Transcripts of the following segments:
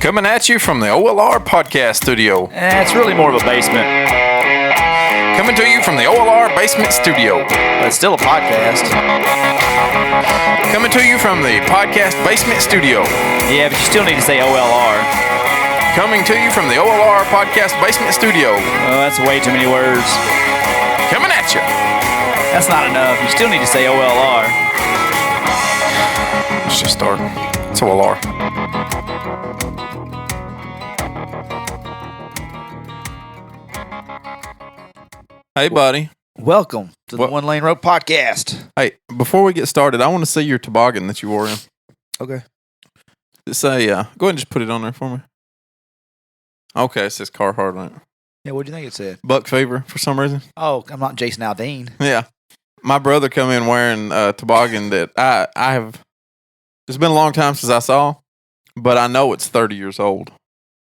Coming at you from the OLR podcast studio. It's really more of a basement. Coming to you from the OLR basement studio. But it's still a podcast. Coming to you from the podcast basement studio. Yeah, but you still need to say OLR. Coming to you from the OLR podcast basement studio. Oh, that's way too many words. Coming at you. That's not enough. You still need to say OLR. Let's just start. It's OLR. Hey, buddy. Welcome to the One Lane Road podcast. Hey, before we get started, I want to see your toboggan that you wore in. Okay. Say, go ahead and just put it on there for me. Okay, it says Carhartt on it. Yeah, what do you think it said? Buck fever for some reason. Oh, I'm not Jason Aldean. Yeah. My brother come in wearing a toboggan that I have. It's been a long time since I saw, but I know it's 30 years old.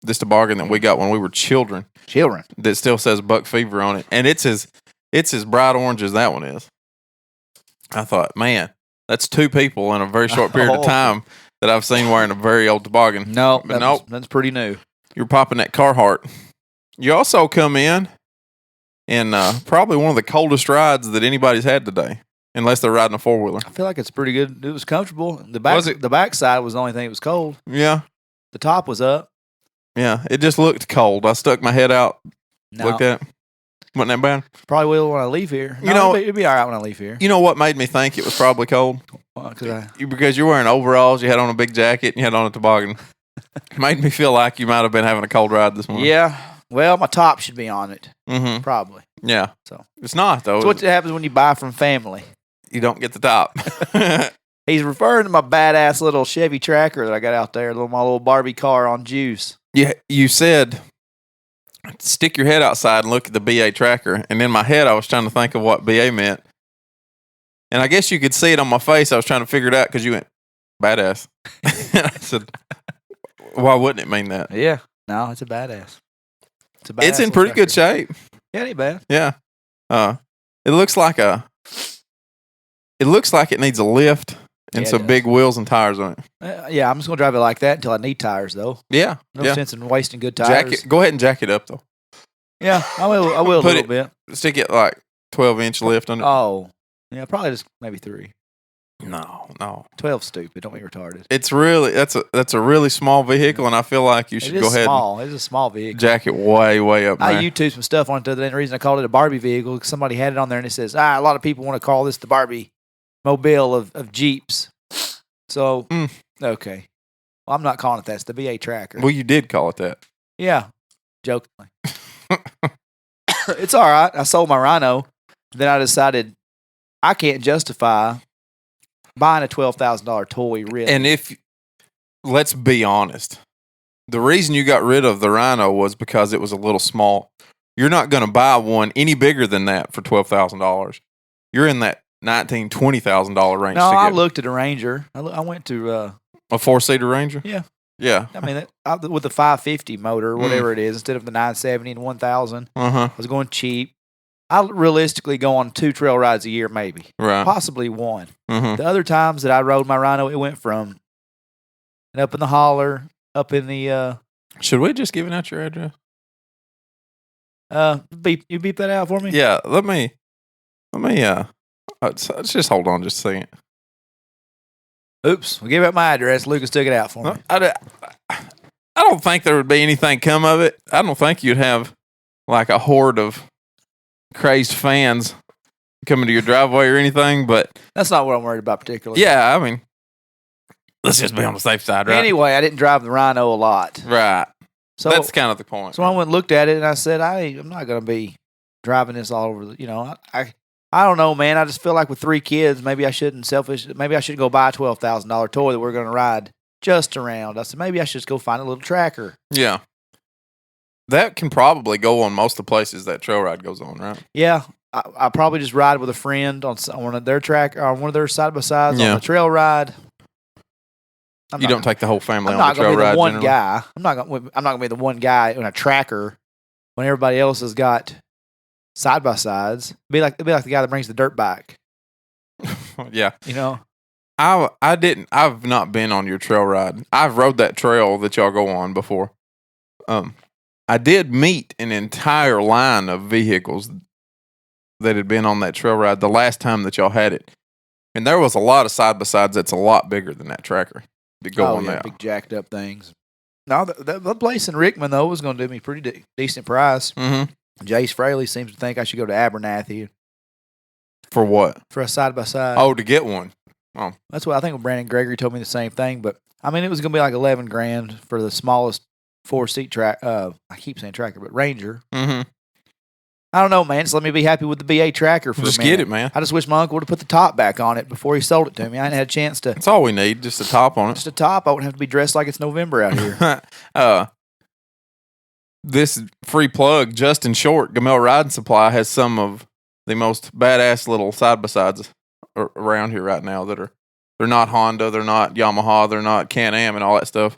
This toboggan that we got when we were children. Children. That still says Buck fever on it. And it's as bright orange as that one is. I thought, man, that's two people in a very short period of time that I've seen wearing a very old toboggan. No, that's pretty new. You're popping that Carhartt. You also come in probably one of the coldest rides that anybody's had today, unless they're riding a four-wheeler. I feel like it's pretty good. It was comfortable. The back side was the only thing that was cold. Yeah. The top was up. Yeah, it just looked cold. I stuck my head out, looked at it. Wasn't that bad? Probably will when I leave here. It'll be all right when I leave here. You know what made me think it was probably cold? Because you're wearing overalls, you had on a big jacket, and you had on a toboggan. It made me feel like you might have been having a cold ride this morning. Yeah. Well, my top should be on it. Mm-hmm. Probably. Yeah. So it's not, though. It's what happens when you buy from family. You don't get the top. He's referring to my badass little Chevy Tracker that I got out there, my little Barbie car on juice. Yeah, you said stick your head outside and look at the BA tracker. And in my head, I was trying to think of what BA meant. And I guess you could see it on my face. I was trying to figure it out because you went, badass. And I said, why wouldn't it mean that? Yeah. No, it's a badass. It's in pretty good shape. Yeah, it ain't bad. Yeah. It looks like it needs a lift and some big wheels and tires on it. Yeah, I'm just going to drive it like that until I need tires, though. Yeah. No sense in wasting good tires. Go ahead and jack it up, though. Yeah, I will a little bit. Stick it like 12-inch lift on it. Oh. Yeah, probably just maybe 3. No. 12's stupid. Don't be retarded. It's really that's a really small vehicle, and I feel like you should go ahead. It's a small vehicle. Jack it way up there. I YouTube some stuff on it the other day. And the reason I called it a Barbie vehicle because somebody had it on there and it says, a lot of people want to call this the Barbie mobile of Jeeps. So okay, well, I'm not calling it that. It's the BA Tracker. Well, you did call it that. Yeah, jokingly. It's all right. I sold my Rhino. Then I decided I can't justify buying a $12,000 toy, really. And let's be honest, the reason you got rid of the Rhino was because it was a little small. You're not going to buy one any bigger than that for $12,000. You're in that $19,000, $20,000 range. No, I looked at a Ranger. I went to a 4-seater Ranger. Yeah. Yeah. I mean, with the 550 motor, whatever it is, instead of the 970 and 1000. I was going cheap. I realistically go on 2 trail rides a year, maybe. Right. Possibly 1. The other times that I rode my Rhino, it went from up in the holler, up in the... Should we just give out your address? You beep that out for me? Yeah, let me, let's just hold on just a second. Oops, we gave out my address. Lucas took it out for me. I don't think there would be anything come of it. I don't think you'd have like a horde of crazed fans coming to your driveway or anything, but... That's not what I'm worried about particularly. Yeah, I mean, let's just be on the safe side, right? Anyway, I didn't drive the Rhino a lot. Right. So that's kind of the point. So I went and looked at it, and I said, I'm not going to be driving this all over I don't know, man. I just feel like with 3 kids, maybe I shouldn't go buy a $12,000 toy that we're going to ride just around. I said, maybe I should just go find a little tracker. Yeah. That can probably go on most of the places that trail ride goes on, right? Yeah. I probably just ride with a friend on one of their one of their side-by-sides on the trail ride. You don't take the whole family on the trail ride. I'm not going to be the one guy. I'm not going to be the one guy on a tracker when everybody else has got side-by-sides. It'd be like the guy that brings the dirt bike. Yeah. You know? I didn't. I've not been on your trail ride. I've rode that trail that y'all go on before. I did meet an entire line of vehicles that had been on that trail ride the last time that y'all had it, and there was a lot of side by sides that's a lot bigger than that tracker that go on there. Big jacked up things. No, the place in Rickman though was going to do me pretty decent price. Mm-hmm. Jace Fraley seems to think I should go to Abernathy For what? for a side by side. Oh, to get one. Oh, That's what I think. Brandon Gregory told me the same thing, but I mean, it was going to be like $11,000 for the smallest 4-seat track. I keep saying tracker, but Ranger. mm-hmm. I don't know, man. Just let me be happy with the BA tracker for Just a minute. get it, man. I just wish my uncle would have put the top back on it before he sold it to me. I hadn't had a chance to. That's all we need, just a top on it. Just a top. I wouldn't have to be dressed like it's November out here. This free plug, Justin Short, Gamel Riding Supply, has some of the most badass little side-by-sides around here right now that are, they're not Honda, they're not Yamaha, they're not Can-Am and all that stuff.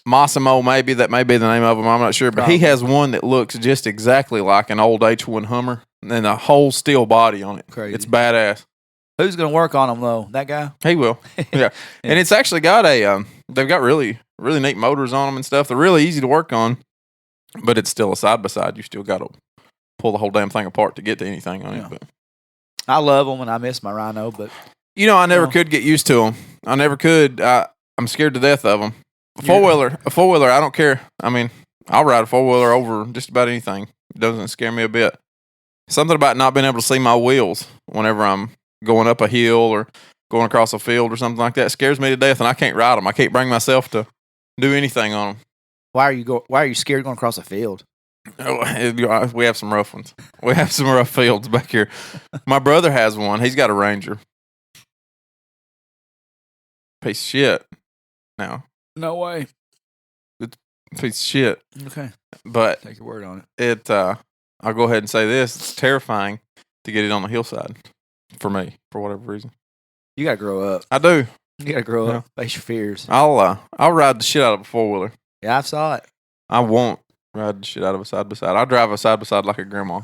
Massimo, maybe, that may be the name of them, I'm not sure, but he has one that looks just exactly like an old H1 Hummer and a whole steel body on it. Crazy. It's badass. Who's going to work on them, though? That guy? He will. Yeah. And it's actually got a, they've got really, really neat motors on them and stuff. They're really easy to work on, but it's still a side-by-side. You still got to pull the whole damn thing apart to get to anything on it. But I love them and I miss my Rhino, but... You know, I never could get used to them. I never could. I'm scared to death of them. A four-wheeler, I don't care. I mean, I'll ride a four-wheeler over just about anything. It doesn't scare me a bit. Something about not being able to see my wheels whenever I'm going up a hill or going across a field or something like that scares me to death, and I can't ride them. I can't bring myself to do anything on them. Why are you scared going across a field? We have some rough ones. We have some rough fields back here. My brother has one. He's got a Ranger. Piece of shit. Now. No way. It's a piece of shit. Okay. But take your word on it. I'll go ahead and say this. It's terrifying to get it on the hillside for me, for whatever reason. You got to grow up. I do. You got to grow up. Face your fears. I'll ride the shit out of a four-wheeler. Yeah, I saw it. I won't ride the shit out of a side-by-side. I'll drive a side-by-side like a grandma.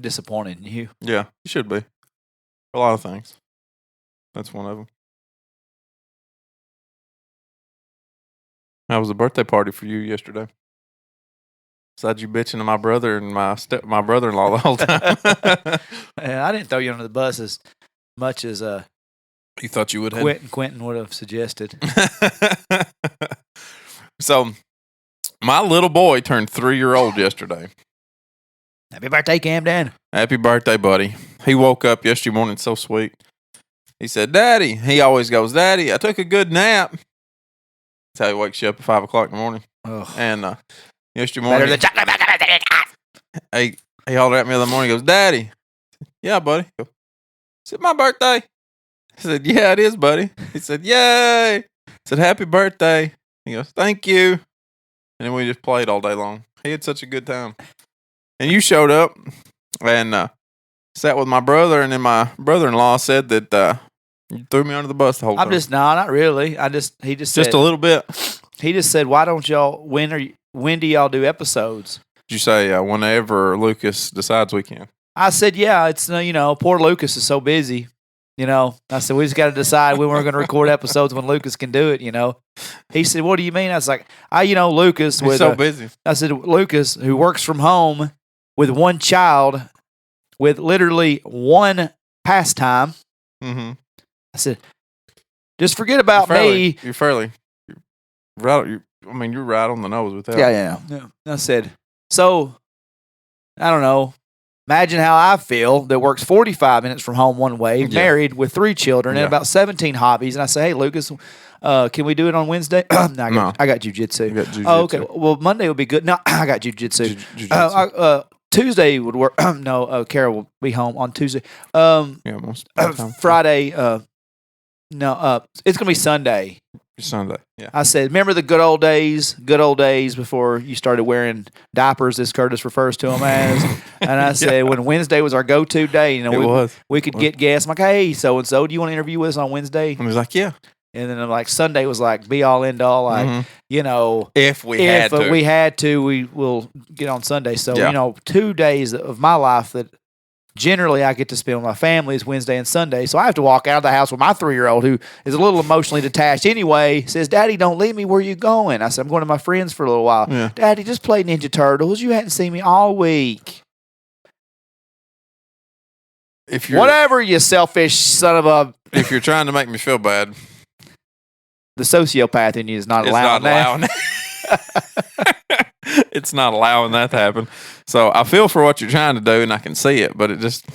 Disappointed in you. Yeah, you should be. For a lot of things. That's one of them. How was the birthday party for you yesterday? Besides you bitching to my brother and my brother-in-law the whole time. I didn't throw you under the bus as much as you thought you would have. Quentin would have suggested. So, my little boy turned 3-year-old yesterday. Happy birthday, Camden. Happy birthday, buddy. He woke up yesterday morning so sweet. He said, Daddy. He always goes, Daddy, I took a good nap. That's how he wakes you up at 5 o'clock in the morning. Ugh. And yesterday morning, he hollered at me the other morning. He goes, Daddy. Yeah, buddy. Is it my birthday? I said, yeah, it is, buddy. He said, yay. I said, happy birthday. He goes, thank you. And then we just played all day long. He had such a good time. And you showed up and sat with my brother, and then my brother-in-law said that you threw me under the bus the whole time. Not really. He just said, a little bit. He just said, why don't y'all, when do y'all do episodes? Did you say whenever Lucas decides we can? I said, yeah, it's, poor Lucas is so busy. I said, we just got to decide when we're going to record episodes when Lucas can do it, He said, what do you mean? I was like, Lucas. He's so busy. I said, Lucas, who works from home with one child, with literally one pastime. Mm-hmm. I said, just forget about me. You're right on the nose with that. Yeah. I said, so, I don't know. Imagine how I feel that works 45 minutes from home one way, married with 3 children and about 17 hobbies. And I say, hey, Lucas, can we do it on Wednesday? No, I got jujitsu. Oh, okay. Well, Monday would be good. No, I got jujitsu. Tuesday would work. No, Carol will be home on Tuesday. Friday, it's going to be Sunday. Sunday, yeah. I said, remember the good old days before you started wearing diapers, as Curtis refers to them as. And I said, when Wednesday was our go-to day, we could get guests. I'm like, hey, so-and-so, do you want to interview with us on Wednesday? And he was like, yeah. And then like Sunday was like be all end all, like, if we had to, we will get on Sunday. So, 2 days of my life that generally I get to spend with my family is Wednesday and Sunday. So I have to walk out of the house with my 3-year-old who is a little emotionally detached anyway, says, Daddy, don't leave me. Where you going? I said, I'm going to my friends for a little while. Yeah. Daddy, just play Ninja Turtles. You hadn't seen me all week. If you're Whatever, you selfish son of a... if you're trying to make me feel bad, The sociopath in you is not it's allowing not that. allowing it's not allowing that to happen. So I feel for what you're trying to do, and I can see it, but it just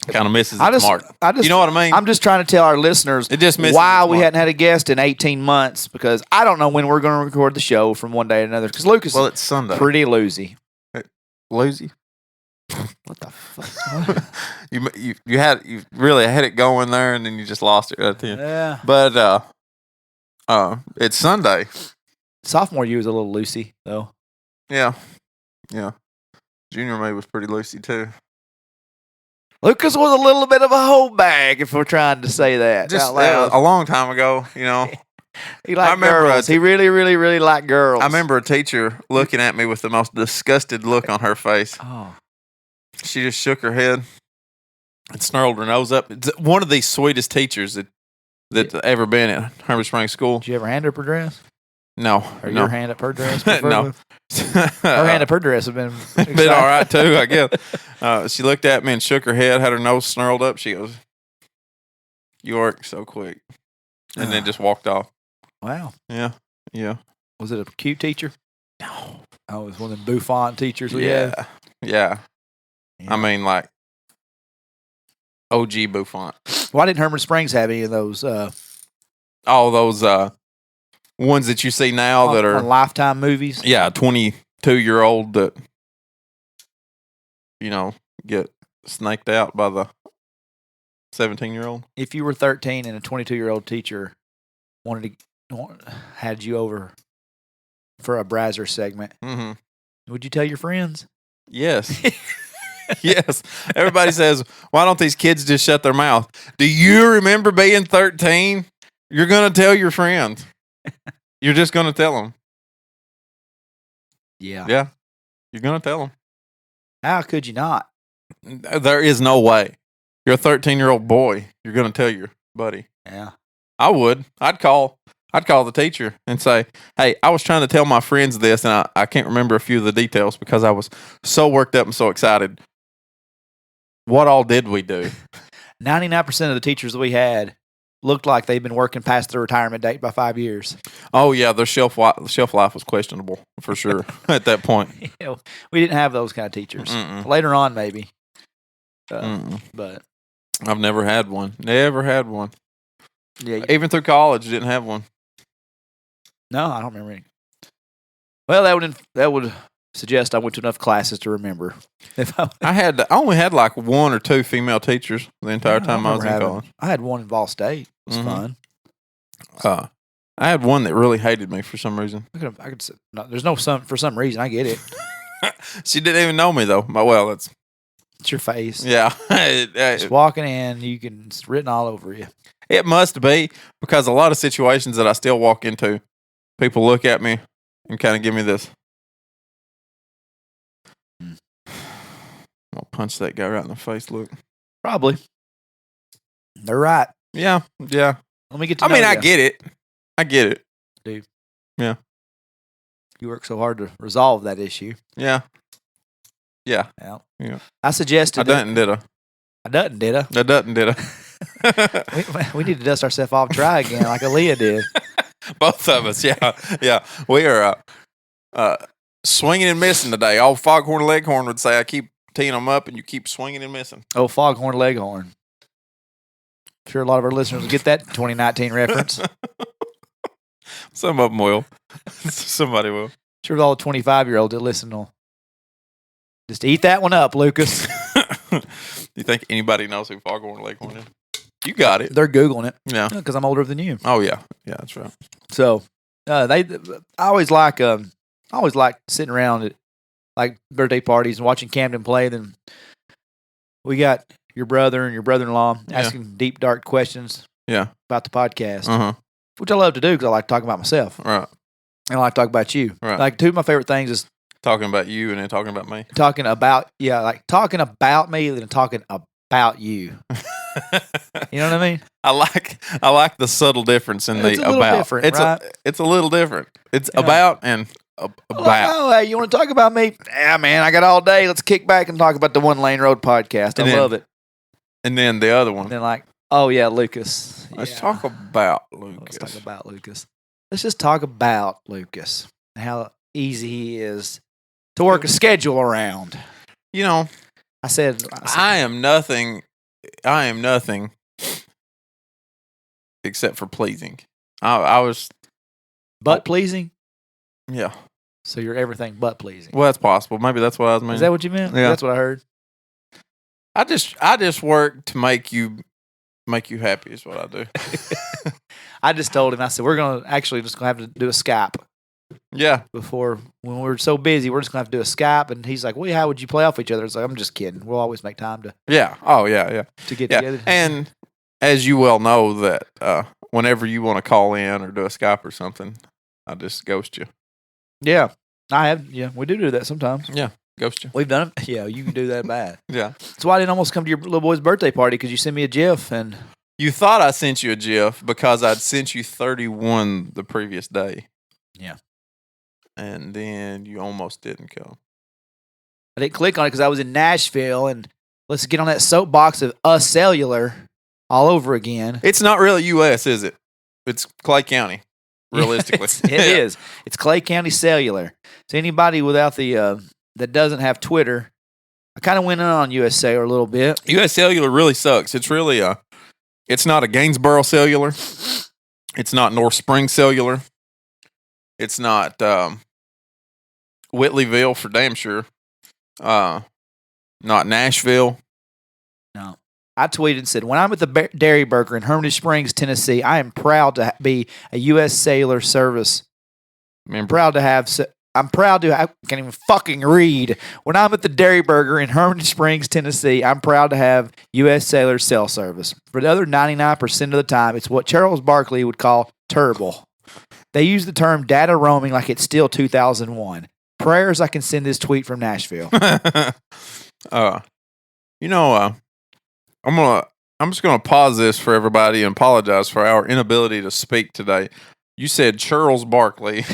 kind of misses its mark. You know what I mean? I'm just trying to tell our listeners It just misses why its we mark. hadn't had a guest in 18 months, because I don't know when we're going to record the show from one day to another, because Lucas Well, is it's Sunday. pretty loosey. Loosey. What the fuck? You really had it going there, and then you just lost it right there. Yeah. But it's Sunday. Sophomore year was a little loosey, though. Yeah. Junior May was pretty loosey too. Lucas was a little bit of a hoe bag, if we're trying to say that Just out loud. a long time ago, you know. He liked I remember girls. He really, really, really liked girls. I remember a teacher looking at me with the most disgusted look on her face. Oh. She just shook her head and snarled her nose up. It's one of the sweetest teachers that ever been at Hermit Springs School. Did you ever hand her her dress? No. Or no. your hand up her dress? No. preferably? Her hand up her dress would have been been all right too, I guess. She looked at me and shook her head, had her nose snarled up. She goes, "You work so quick," and then just walked off. Wow. Yeah. Was it a cute teacher? No. Oh, it was one of them bouffant teachers we Yeah. had. Yeah. Yeah. I mean, like OG Buffon. Why didn't Hermit Springs have any of those All those ones that you see now that on are Lifetime movies? 22-year-old that get snaked out by the 17-year-old. If you were 13 and a 22-year-old teacher had you over for a Brazzer segment, Mm-hmm. would you tell your friends? Yes. Yes. Everybody says, why don't these kids just shut their mouth? Do you remember being 13? You're going to tell your friends. You're just going to tell them. Yeah. Yeah. You're going to tell them. How could you not? There is no way. You're a 13-year-old boy. You're going to tell your buddy. Yeah. I would. I'd call the teacher and say, hey, I was trying to tell my friends this, and I can't remember a few of the details because I was so worked up and so excited. What all did we do? 99% of the teachers that we had looked like they'd been working past their retirement date by 5 years. Oh, yeah, their shelf life was questionable for sure at that point. We didn't have those kind of teachers. Mm-mm. Later on, maybe. Mm-mm. But I've never had one. Never had one. yeah, Even through college, didn't have one. no, I don't remember any. Well, that would suggest I went to enough classes to remember. If I only had like one or two female teachers the entire time I was in college. I had one in Ball State. It was Mhm. fun. I had one that really hated me for some reason. I could say, no, there's no for some reason. I get it. She didn't even know me though. Well, It's your face. yeah. Just walking in, it's written all over you. It must be because a lot of situations that I still walk into, people look at me and kind of give me this. I'll punch that guy right in the face. Look. Probably. They're right. Yeah. Let me get to I know mean, I ya. get it. You work so hard to resolve that issue. Yeah. Yeah. Yeah. I suggested. I done did a. I done did a. I done did a. We need to dust ourselves off, try again, like Aaliyah did. Both of us. Yeah. We are swinging and missing today. Old Foghorn Leghorn would say, I keep teeing them up and you keep swinging and missing. Oh, Foghorn Leghorn. Sure, a lot of our listeners will get that 2019 reference. Some of them will. Somebody will. Sure, all the 25-year-olds that listen will just eat that one up, Lucas. You think anybody knows who Foghorn Leghorn is? You got it. They're Googling it. Yeah. Because I'm older than you. Oh yeah. Yeah, that's right. So, I always like sitting around at like birthday parties and watching Camden play. Then we got your brother and your brother-in-law asking deep, dark questions. Yeah. About the podcast, Uh-huh. which I love to do because I like to talk about myself Right. and I like to talk about you. Right. Like two of my favorite things is Talking about you and then talking about me. Talking about talking about me and talking about you. You know what I mean? I like the subtle difference in It's the a little about. different, It's right? it's a little different. It's Yeah. about and about. Oh, hey, you want to talk about me? Yeah, man, I got all day. Let's kick back and talk about the One Lane Road podcast. And I then- love it. And then the other one. And then oh yeah, Lucas. Let's Yeah. talk about Let's Lucas. talk about Lucas. Let's just talk about Lucas and how easy he is to work a schedule around. You know, I said I am nothing except for pleasing. I was butt pleasing. yeah. So you're everything but pleasing. Well, that's possible. Maybe that's what I was meaning. Is that what you meant? Yeah. That's what I heard. I just work to make you happy is what I do. I just told him. I said we're gonna have to do a Skype Yeah. when we're so busy. We're just gonna have to do a Skype. And he's like, "Well, how would you play off each other?" It's like, I'm just kidding. We'll always make time Yeah. Oh yeah. to get Yeah. together. And as you well know that whenever you want to call in or do a Skype or something, I just ghost you. Yeah, I have. Yeah, we do that sometimes. Yeah. Ghost you. We've done it. Yeah, you can do that bad. Yeah. That's why I didn't almost come to your little boy's birthday party because you sent me a GIF and You thought I sent you a GIF because I'd sent you 31 the previous day. Yeah. And then you almost didn't come. I didn't click on it because I was in Nashville and let's get on that soapbox of us cellular all over again. It's not really U.S., is it? It's Clay County, realistically. It is. It's Clay County Cellular. So anybody without the that doesn't have Twitter, I kind of went in on US Cellular a little bit. U.S. Cellular really sucks. It's really it's not a Gainsboro Cellular. It's not North Spring Cellular. It's not Whitleyville for damn sure. Not Nashville. No. I tweeted and said, when I'm at the Dairy Burger in Hermitage Springs, Tennessee, I am proud to be a U.S. Cellular service. I'm proud to have. I can't even fucking read. When I'm at the Dairy Burger in Hermitage Springs, Tennessee, I'm proud to have U.S. Cellular cell service. For the other 99% of the time, it's what Charles Barkley would call terrible. They use the term data roaming like it's still 2001. Prayers I can send this tweet from Nashville. I'm just gonna pause this for everybody and apologize for our inability to speak today. You said Charles Barkley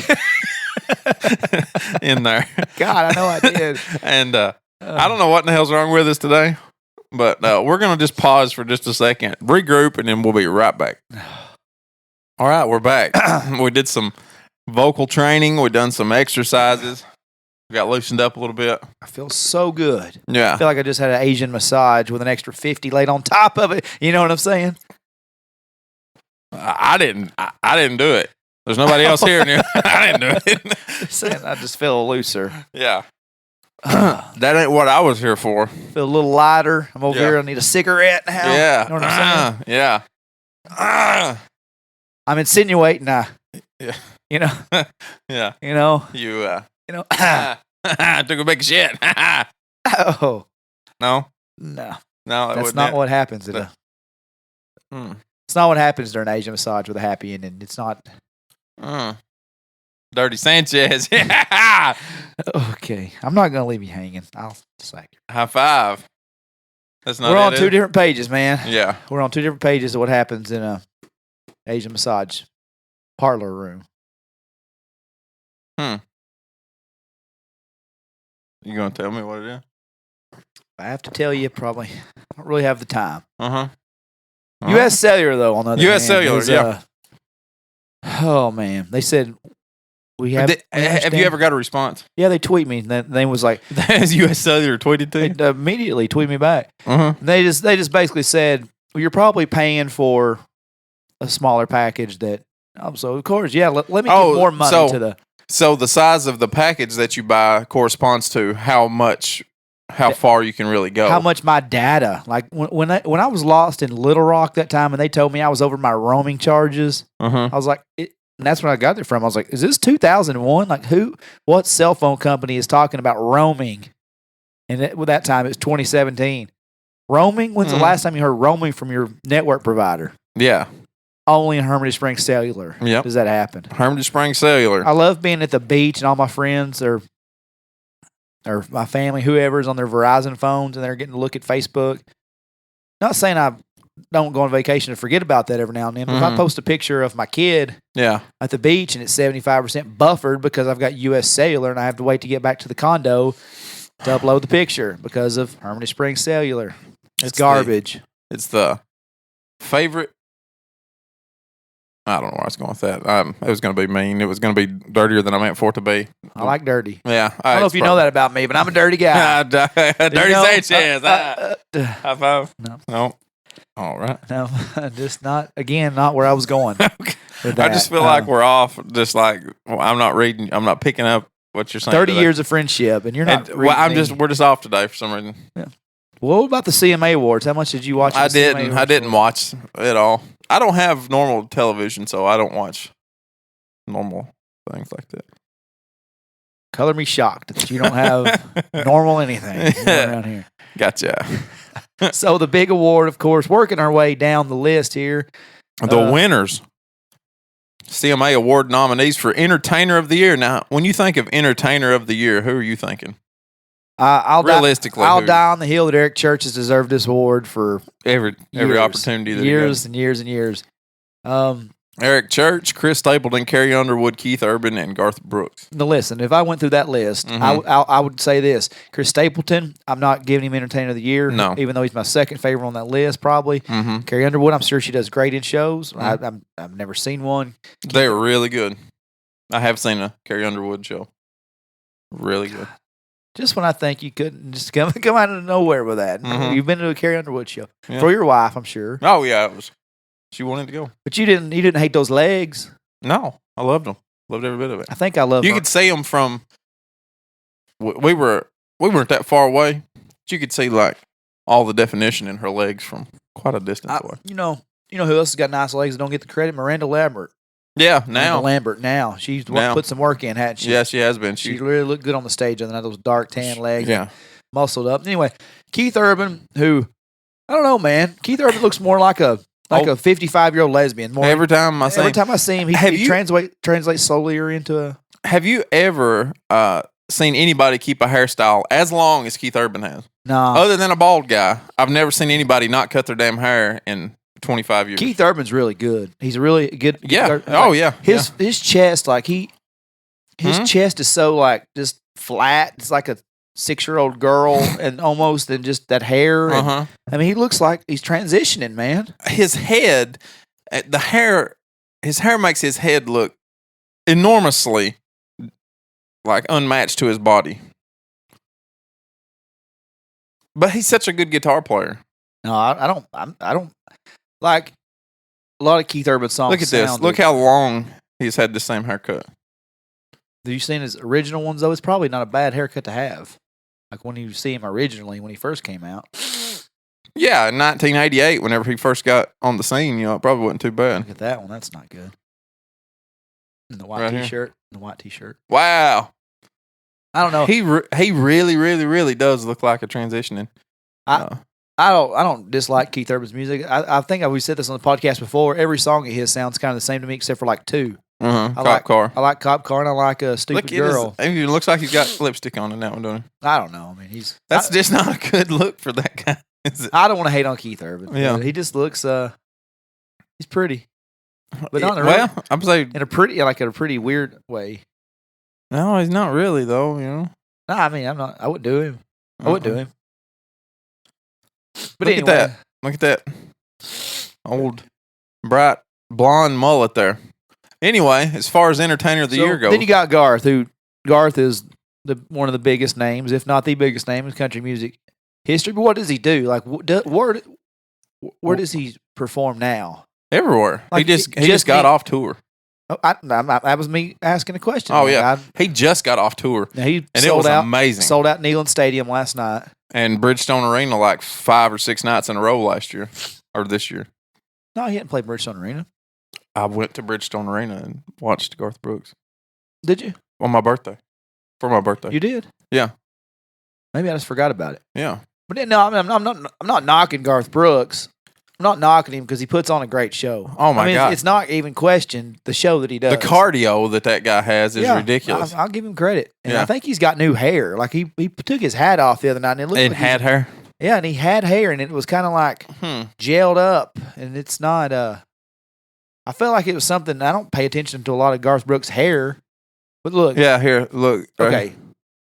in there. God, I know I did. And I don't know what in the hell's wrong with us today, but we're gonna just pause for just a second, regroup, and then we'll be right back. All right, we're back. We did some vocal training. We done some exercises. We got loosened up a little bit. I feel so good. I Yeah. feel like I just had an Asian massage with an extra 50 laid on top of it. You know what I'm saying? I didn't do it. There's nobody else here. I didn't do it. Saying I just feel looser. Yeah. That ain't what I was here for. Feel a little lighter. I'm over Yeah. here. I need a cigarette now. Yeah. You know what I'm saying? Yeah. I'm insinuating. Yeah. You know. Yeah. You know. You Took a big shit. Oh No, no, that that's wasn't not it. what happens. It's not what happens during Asian massage with a happy ending. It's not. Dirty Sanchez. Yeah. Okay, I'm not gonna leave you hanging. I'll sack you. High five. That's not. We're on it, two is it? different pages, man. Yeah. We're on two different pages of what happens in a Asian massage parlor room. You gonna tell me what it is? I have to tell you, probably I don't really have the time. Uh-huh. U.S. Cellular, though, on the other U.S. hand, Cellular, is, yeah. Oh man, they said we have. Have you ever got a response? Yeah, they tweet me. They was like, Has U.S. Cellular tweeted to you? they immediately tweet me back. Uh-huh. They just basically said, well, you're probably paying for a smaller package. That so of course, yeah. Let me give more money to the. So the size of the package that you buy corresponds to how far you can really go. How much my data? Like when I was lost in Little Rock that time, and they told me I was over my roaming charges. Uh-huh. I was like, and that's where I got it from. I was like, is this 2001? Like what cell phone company is talking about roaming? And with that time, it was 2017. Roaming? When's the last time you heard roaming from your network provider? Yeah. Only in Hermitage Springs Cellular. Yep. Does that happen? Hermitage Springs Cellular. I love being at the beach and all my friends are or my family, whoever's on their Verizon phones, and they're getting to look at Facebook. Not saying I don't go on vacation and forget about that every now and then. But if I post a picture of my kid at the beach and it's 75% buffered because I've got U.S. Cellular and I have to wait to get back to the condo to upload the picture because of Harmony Springs Cellular. It's garbage. It's the favorite. I don't know where I was going with that. It was going to be mean. It was going to be dirtier than I meant for it to be. I like dirty. Yeah. I don't know if you know that about me, but I'm a dirty guy. Dirty Sanchez. High five. No. All right. No, just not where I was going. I just feel like we're off. Just like I'm not picking up what you're saying. 30 years of friendship, and you're not. We're just off today for some reason. Yeah. Well, what about the CMA Awards? How much did you watch? I didn't watch it all. I don't have normal television, so I don't watch normal things like that. Color me shocked that you don't have normal anything around here. Gotcha. So the big award, of course, working our way down the list here. The winners. CMA Award nominees for Entertainer of the Year. Now, when you think of Entertainer of the Year, who are you thinking? Realistically, I'll die on the hill that Eric Church has deserved this award for every opportunity that years and years and years. Eric Church, Chris Stapleton, Carrie Underwood, Keith Urban, and Garth Brooks. Now listen, if I went through that list, I would say this: Chris Stapleton, I'm not giving him Entertainer of the Year, even though he's my second favorite on that list, probably. Carrie Underwood, I'm sure she does great in shows. I've never seen one. They're really good. I have seen a Carrie Underwood show. Really good. Just when I think you couldn't just come out of nowhere with that. You've been to a Carrie Underwood show for your wife, I'm sure. Oh yeah, it was. She wanted to go, but you didn't hate those legs. No, I loved them. Loved every bit of it. I think I loved. You could see them from. We weren't that far away. But you could see like all the definition in her legs from quite a distance away. You know who else has got nice legs that don't get the credit? Miranda Lambert. Yeah, now. Lambert, now. She's put some work in, hadn't she? Yeah, she has been. She really looked good on the stage other than those dark tan legs. Yeah. Muscled up. Anyway, Keith Urban, who, I don't know, man. Keith Urban looks more like a 55-year-old lesbian. Every time I see him, he translates slowly into a... Have you ever seen anybody keep a hairstyle as long as Keith Urban has? No. Other than a bald guy, I've never seen anybody not cut their damn hair in 25 years. Keith Urban's really good. He's a really good. Yeah. His chest, his chest is so like just flat. It's like a 6-year-old girl, and almost, and just that hair. I mean, he looks like he's transitioning, man. His head, his hair makes his head look enormously like unmatched to his body. But he's such a good guitar player. No, I don't. Like a lot of Keith Urban songs. Look at this. Look how long he's had the same haircut. Have you seen his original ones, though? It's probably not a bad haircut to have. Like when you see him originally, when he first came out. Yeah, in 1988, whenever he first got on the scene, it probably wasn't too bad. Look at that one. That's not good. And the white t-shirt. The white t-shirt. Wow. I don't know. He really, really, really does look like a transitioning. I don't dislike Keith Urban's music. I think we said this on the podcast before. Every song of his sounds kind of the same to me, except for like two. Cop Car. I like Cop Car, and I like a Stupid Girl. It looks like he's got lipstick on in that one, don't he? I don't know. I mean, that's just not a good look for that guy. I don't want to hate on Keith Urban. Yeah, he just looks. He's pretty, but not I'm saying in a pretty weird way. No, he's not really though. No, I mean, I'm not. I wouldn't do him. I wouldn't do him. But Look at that old bright blonde mullet there. Anyway, as far as Entertainer of the Year goes, then you got Garth, who Garth is one of the biggest names, if not the biggest name in country music history. But what does he do? Like, where does he perform now? Everywhere. Like, he just got off tour. Oh, that was me asking a question. Oh yeah, he just got off tour, and it was amazing. Sold out Neyland Stadium last night, and Bridgestone Arena like 5 or 6 nights in a row last year or this year. No, he hadn't played Bridgestone Arena. I went to Bridgestone Arena and watched Garth Brooks. Did you? On my birthday. For my birthday. You did? Yeah. Maybe I just forgot about it. Yeah. But no, I'm not knocking Garth Brooks. I'm not knocking him because he puts on a great show. Oh, my God. It's not even questioned the show that he does. The cardio that guy has is ridiculous. I'll give him credit. And Yeah. I think he's got new hair. Like he took his hat off the other night and it looked And like had hair. Yeah, and he had hair and it was kind of like gelled up. And it's not I felt like it was something. I don't pay attention to a lot of Garth Brooks' hair. But look. Yeah, here, look. Right Okay. here.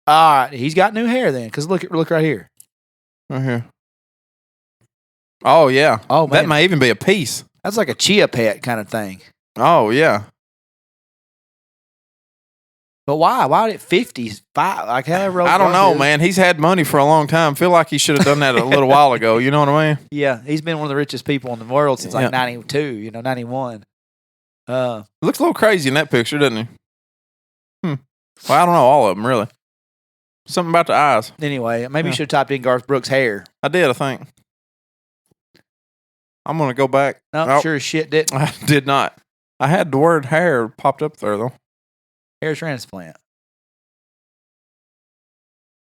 All right. He's got new hair then. Because look right here. Right here. Oh, yeah. Oh, man. That may even be a piece. That's like a chia pet kind of thing. Oh, yeah. But why? Why did it 55? Like however old I don't Garth know, is. man. He's had money for a long time. Feel like he should have done that a little while ago. You know what I mean? Yeah, he's been one of the richest people in the world since like Yeah. 92, 91. Looks a little crazy in that picture, doesn't he? Well, I don't know all of them, really. Something about the eyes. Anyway, maybe Yeah. you should have typed in Garth Brooks' hair. I did, I think. I'm going to go back. No, Nope. sure as shit didn't. I did not. I had the word hair popped up there, though. Hair transplant.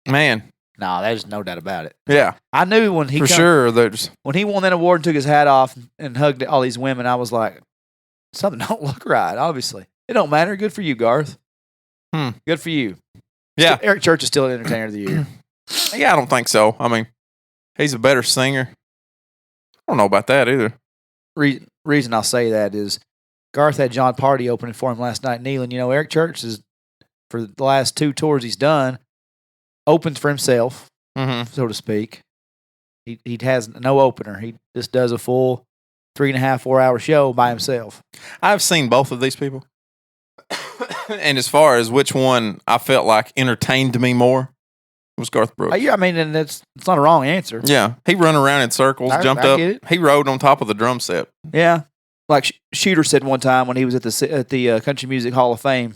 Man. No, there's no doubt about it. Yeah. I knew when he For sure. There's. when he won that award and took his hat off and hugged all these women, I was like, something don't look right, obviously. It don't matter. Good for you, Garth. Good for you. Yeah. Eric Church is still Entertainer of the Year. Yeah, I don't think so. I mean, he's a better singer. I don't know about that either. Reason I'll say that is Garth had John Party opening for him last night, kneeling. You know, Eric Church is, for the last 2 tours he's done, opens for himself, so to speak. He has no opener. He just does a full 3.5, 4 hour show by himself. I've seen both of these people. And as far as which one I felt like entertained me more, was Garth Brooks. Yeah, I mean, and it's not a wrong answer. Yeah. He run around in circles, jumped I up. get it. He rode on top of the drum set. Yeah, like Shooter said one time when he was at the Country Music Hall of Fame.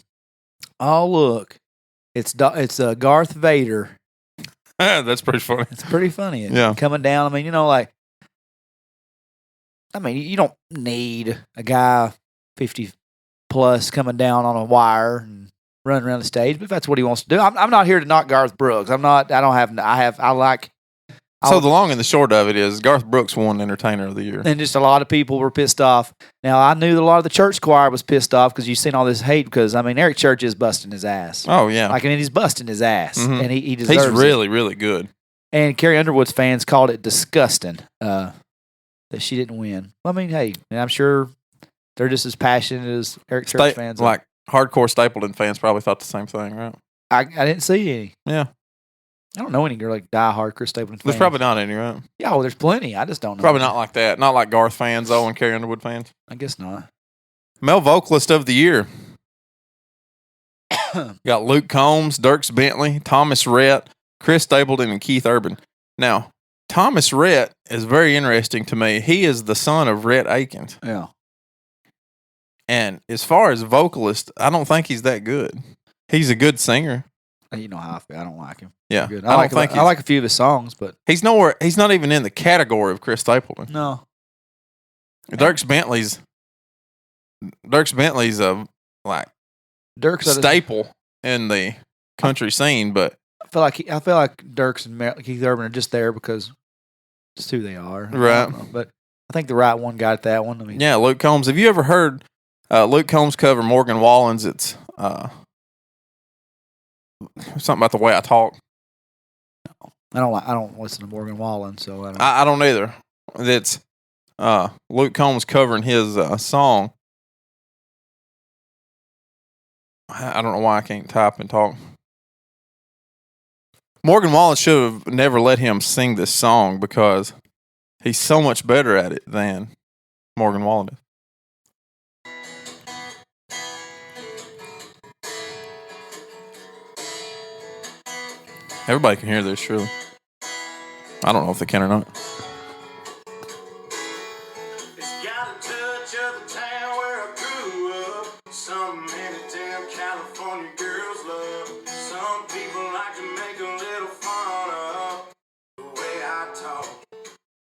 Oh, look, it's Garth Vader. That's pretty funny. It's pretty funny. Yeah. Coming down. I mean, you don't need a guy 50 plus coming down on a wire and running around the stage, but if that's what he wants to do, I'm not here to knock Garth Brooks. So the long and the short of it is Garth Brooks won Entertainer of the Year. And just a lot of people were pissed off. Now, I knew that a lot of the church choir was pissed off because you've seen all this hate because, Eric Church is busting his ass. Oh, yeah. He's busting his ass. And he deserves He's it. really, really good. And Carrie Underwood's fans called it disgusting that she didn't win. Well, hey, and I'm sure they're just as passionate as Eric Church fans are. Like hardcore Stapleton fans probably thought the same thing, right? I didn't see any. Yeah. I don't know any diehard Chris Stapleton fans. There's probably not any, right? Yeah, well, there's plenty. I just don't know. Probably not like that. Not like Garth fans, though, and Carrie Underwood fans. I guess not. Male vocalist of the year. Got Luke Combs, Dierks Bentley, Thomas Rhett, Chris Stapleton, and Keith Urban. Now, Thomas Rhett is very interesting to me. He is the son of Rhett Akins. Yeah. And as far as vocalist, I don't think he's that good. He's a good singer. You know how I feel. I don't like him. Yeah. Good. I like a few of his songs, but he's nowhere. He's not even in the category of Chris Stapleton. no. Dierks Bentley's a Dierks staple in the country scene, but I feel like Dierks and Keith Urban are just there because it's who they are. Right. I don't know, but I think the right one got that one. yeah, Luke Combs. Have you ever heard Luke Combs cover Morgan Wallen's? It's something about the way I talk. I don't listen to Morgan Wallen, so I don't. I don't either. It's Luke Combs covering his song. I don't know why I can't type and talk. Morgan Wallen should have never let him sing this song because he's so much better at it than Morgan Wallen is. Everybody can hear this, surely. I don't know if they can or not. It's got a touch of the town where I grew up. Some in a damn California girls love. Some people like to make a little fun of the way I talk.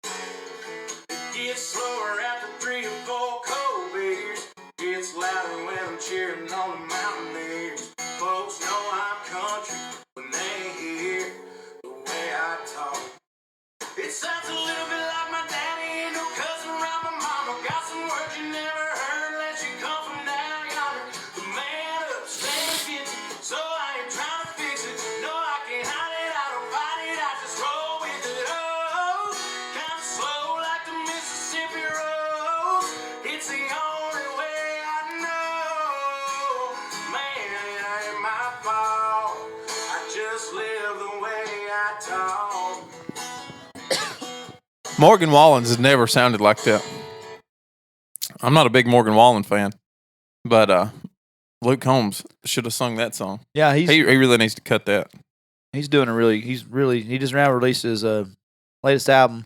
It gets slower after 3 or 4 cold beers. Gets louder when I'm cheering on the Mountaineers. Folks know I'm country when they hear the way I talk. It sounds a little bit like my daddy, ain't no cousin. you never heard unless you come from down yonder. The man upstairs gets it, so I ain't trying to fix it. No, I can't hide it, I don't fight it, I just roll with it. Oh, kinda slow like the Mississippi road. It's the only way I know. Man, it ain't my fault. I just live the way I talk. Morgan Wallen's has never sounded like that. I'm not a big Morgan Wallen fan, but Luke Combs should have sung that song. Yeah, He really needs to cut that. he's doing he just now released his latest album.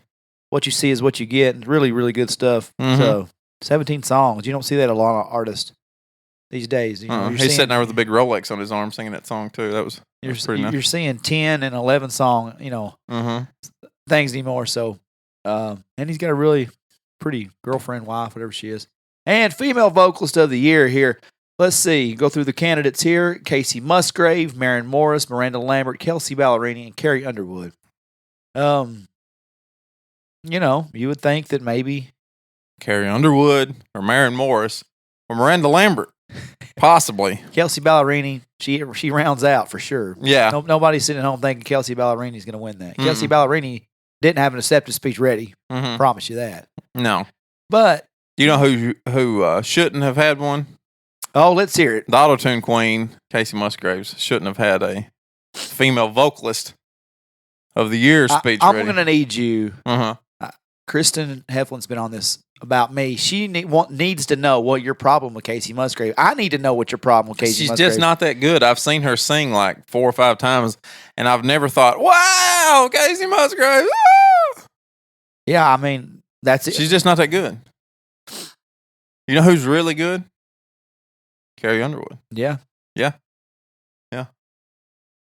What You See Is What You Get. And really, really good stuff. Mhm. So 17 songs. You don't see that a lot of artists these days. You know, He's sitting there with a big Rolex on his arm singing that song too. That was pretty nice. you're seeing 10 and 11 song, Mm-hmm. things anymore. So, and he's got a really pretty girlfriend, wife, whatever she is. And female vocalist of the year here. Let's see. Go through the candidates here. Casey Musgrave, Maren Morris, Miranda Lambert, Kelsey Ballerini, and Carrie Underwood. You would think that maybe Carrie Underwood or Maren Morris or Miranda Lambert, possibly. Kelsey Ballerini, she rounds out for sure. Yeah. Nobody's sitting at home thinking Kelsey Ballerini's going to win that. Kelsey Ballerini didn't have an acceptance speech ready. Mhm. Promise you that. No. But You know who shouldn't have had one? let's hear it. The auto-tune queen, Casey Musgraves, shouldn't have had a female vocalist of the year speech I'm ready. going to need you. Uh-huh. Kristen Heflin's been on this about me. She needs to know what your problem with Casey Musgrave. I need to know what your problem with Casey She's Musgrave. just not that good. I've seen her sing like 4 or 5 times, and I've never thought, wow, Casey Musgraves. Woo! Yeah, I mean, that's it. She's just not that good. You know who's really good? Carrie Underwood. Yeah.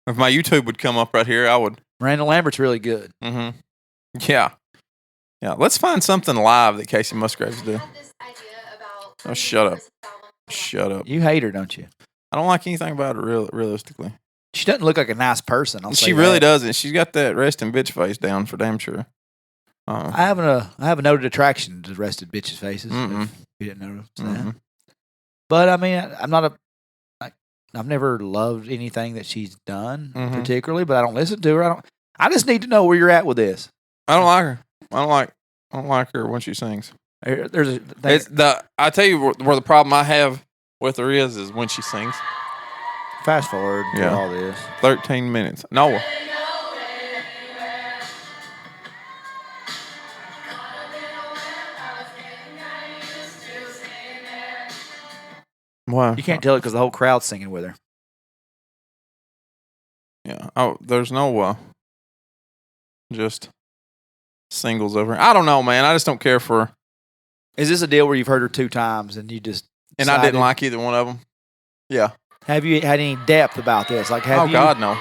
If my YouTube would come up right here, I would. Miranda Lambert's really good. Mm-hmm. Yeah. Let's find something live that Casey Musgraves do. Oh, shut up. Shut up. You hate her, don't you? I don't like anything about her realistically. She doesn't look like a nice person. I'll say She really that. doesn't. She's got that resting bitch face down for damn sure. I have a noted attraction to rested bitches' faces. Mm-mm. If you didn't notice that. Mhm. But I mean, I've never loved anything that she's done particularly, but I don't listen to her. I just need to know where you're at with this. I don't like her. I don't like her when she sings. There's a thing. It's I tell you where the problem I have with her is when she sings. Fast forward to Yeah. all this. 13 minutes. Noah. Wow. You can't tell it because the whole crowd's singing with her. Yeah. Oh, there's no just singles over. I don't know, man. I just don't care for. Is this a deal where you've heard her 2 times and you just And I didn't decided- like either one of them. Yeah. Have you had any depth about this? Like, have you God, no.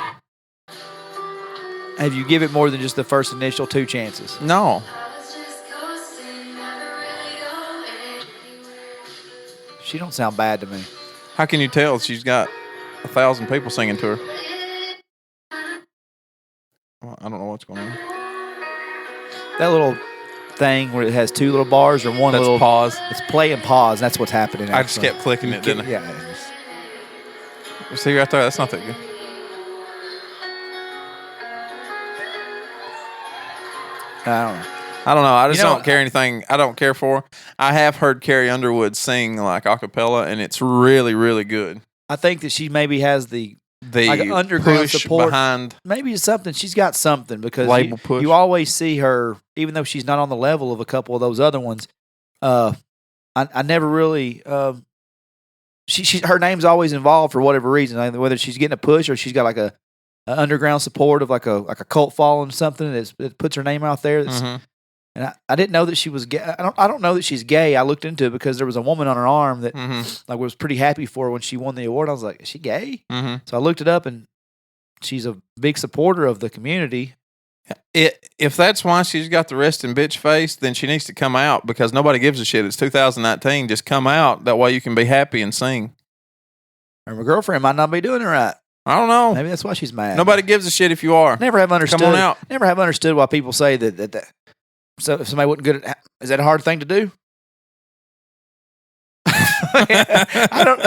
have you give it more than just the first initial 2 chances? No. She don't sound bad to me. How can you tell? She's got 1,000 people singing to her. Well, I don't know what's going on. That little thing where it has 2 little bars or one That's little pause. It's play and pause. That's what's happening. I just actually. kept clicking it, didn't I? Yeah. See right there? That's not that good. I I don't know. I just You know, don't care anything. I don't care for her. I have heard Carrie Underwood sing like a cappella, and it's really, really good. I think that she maybe has the The like underground push support. behind. Maybe it's something. She's got something because Label push. you always see her, even though she's not on the level of a couple of those other ones. I never really. She her name's always involved for whatever reason, like whether she's getting a push or she's got like a underground support of like a cult following or something that puts her name out there. That's, Mhm. And I didn't know that she was gay. I don't know that she's gay. I looked into it because there was a woman on her arm that like was pretty happy for her when she won the award. I was like, is she gay? Mhm. So I looked it up, and she's a big supporter of the community. If that's why she's got the resting bitch face, then she needs to come out because nobody gives a shit. It's 2019. Just come out. That way you can be happy and sing. Or my girlfriend might not be doing it right. I don't know. Maybe that's why she's mad. Nobody gives a shit if you are. Never have understood. Come on out. Never have understood why people say that. So if somebody wasn't good at, is that a hard thing to do? I don't.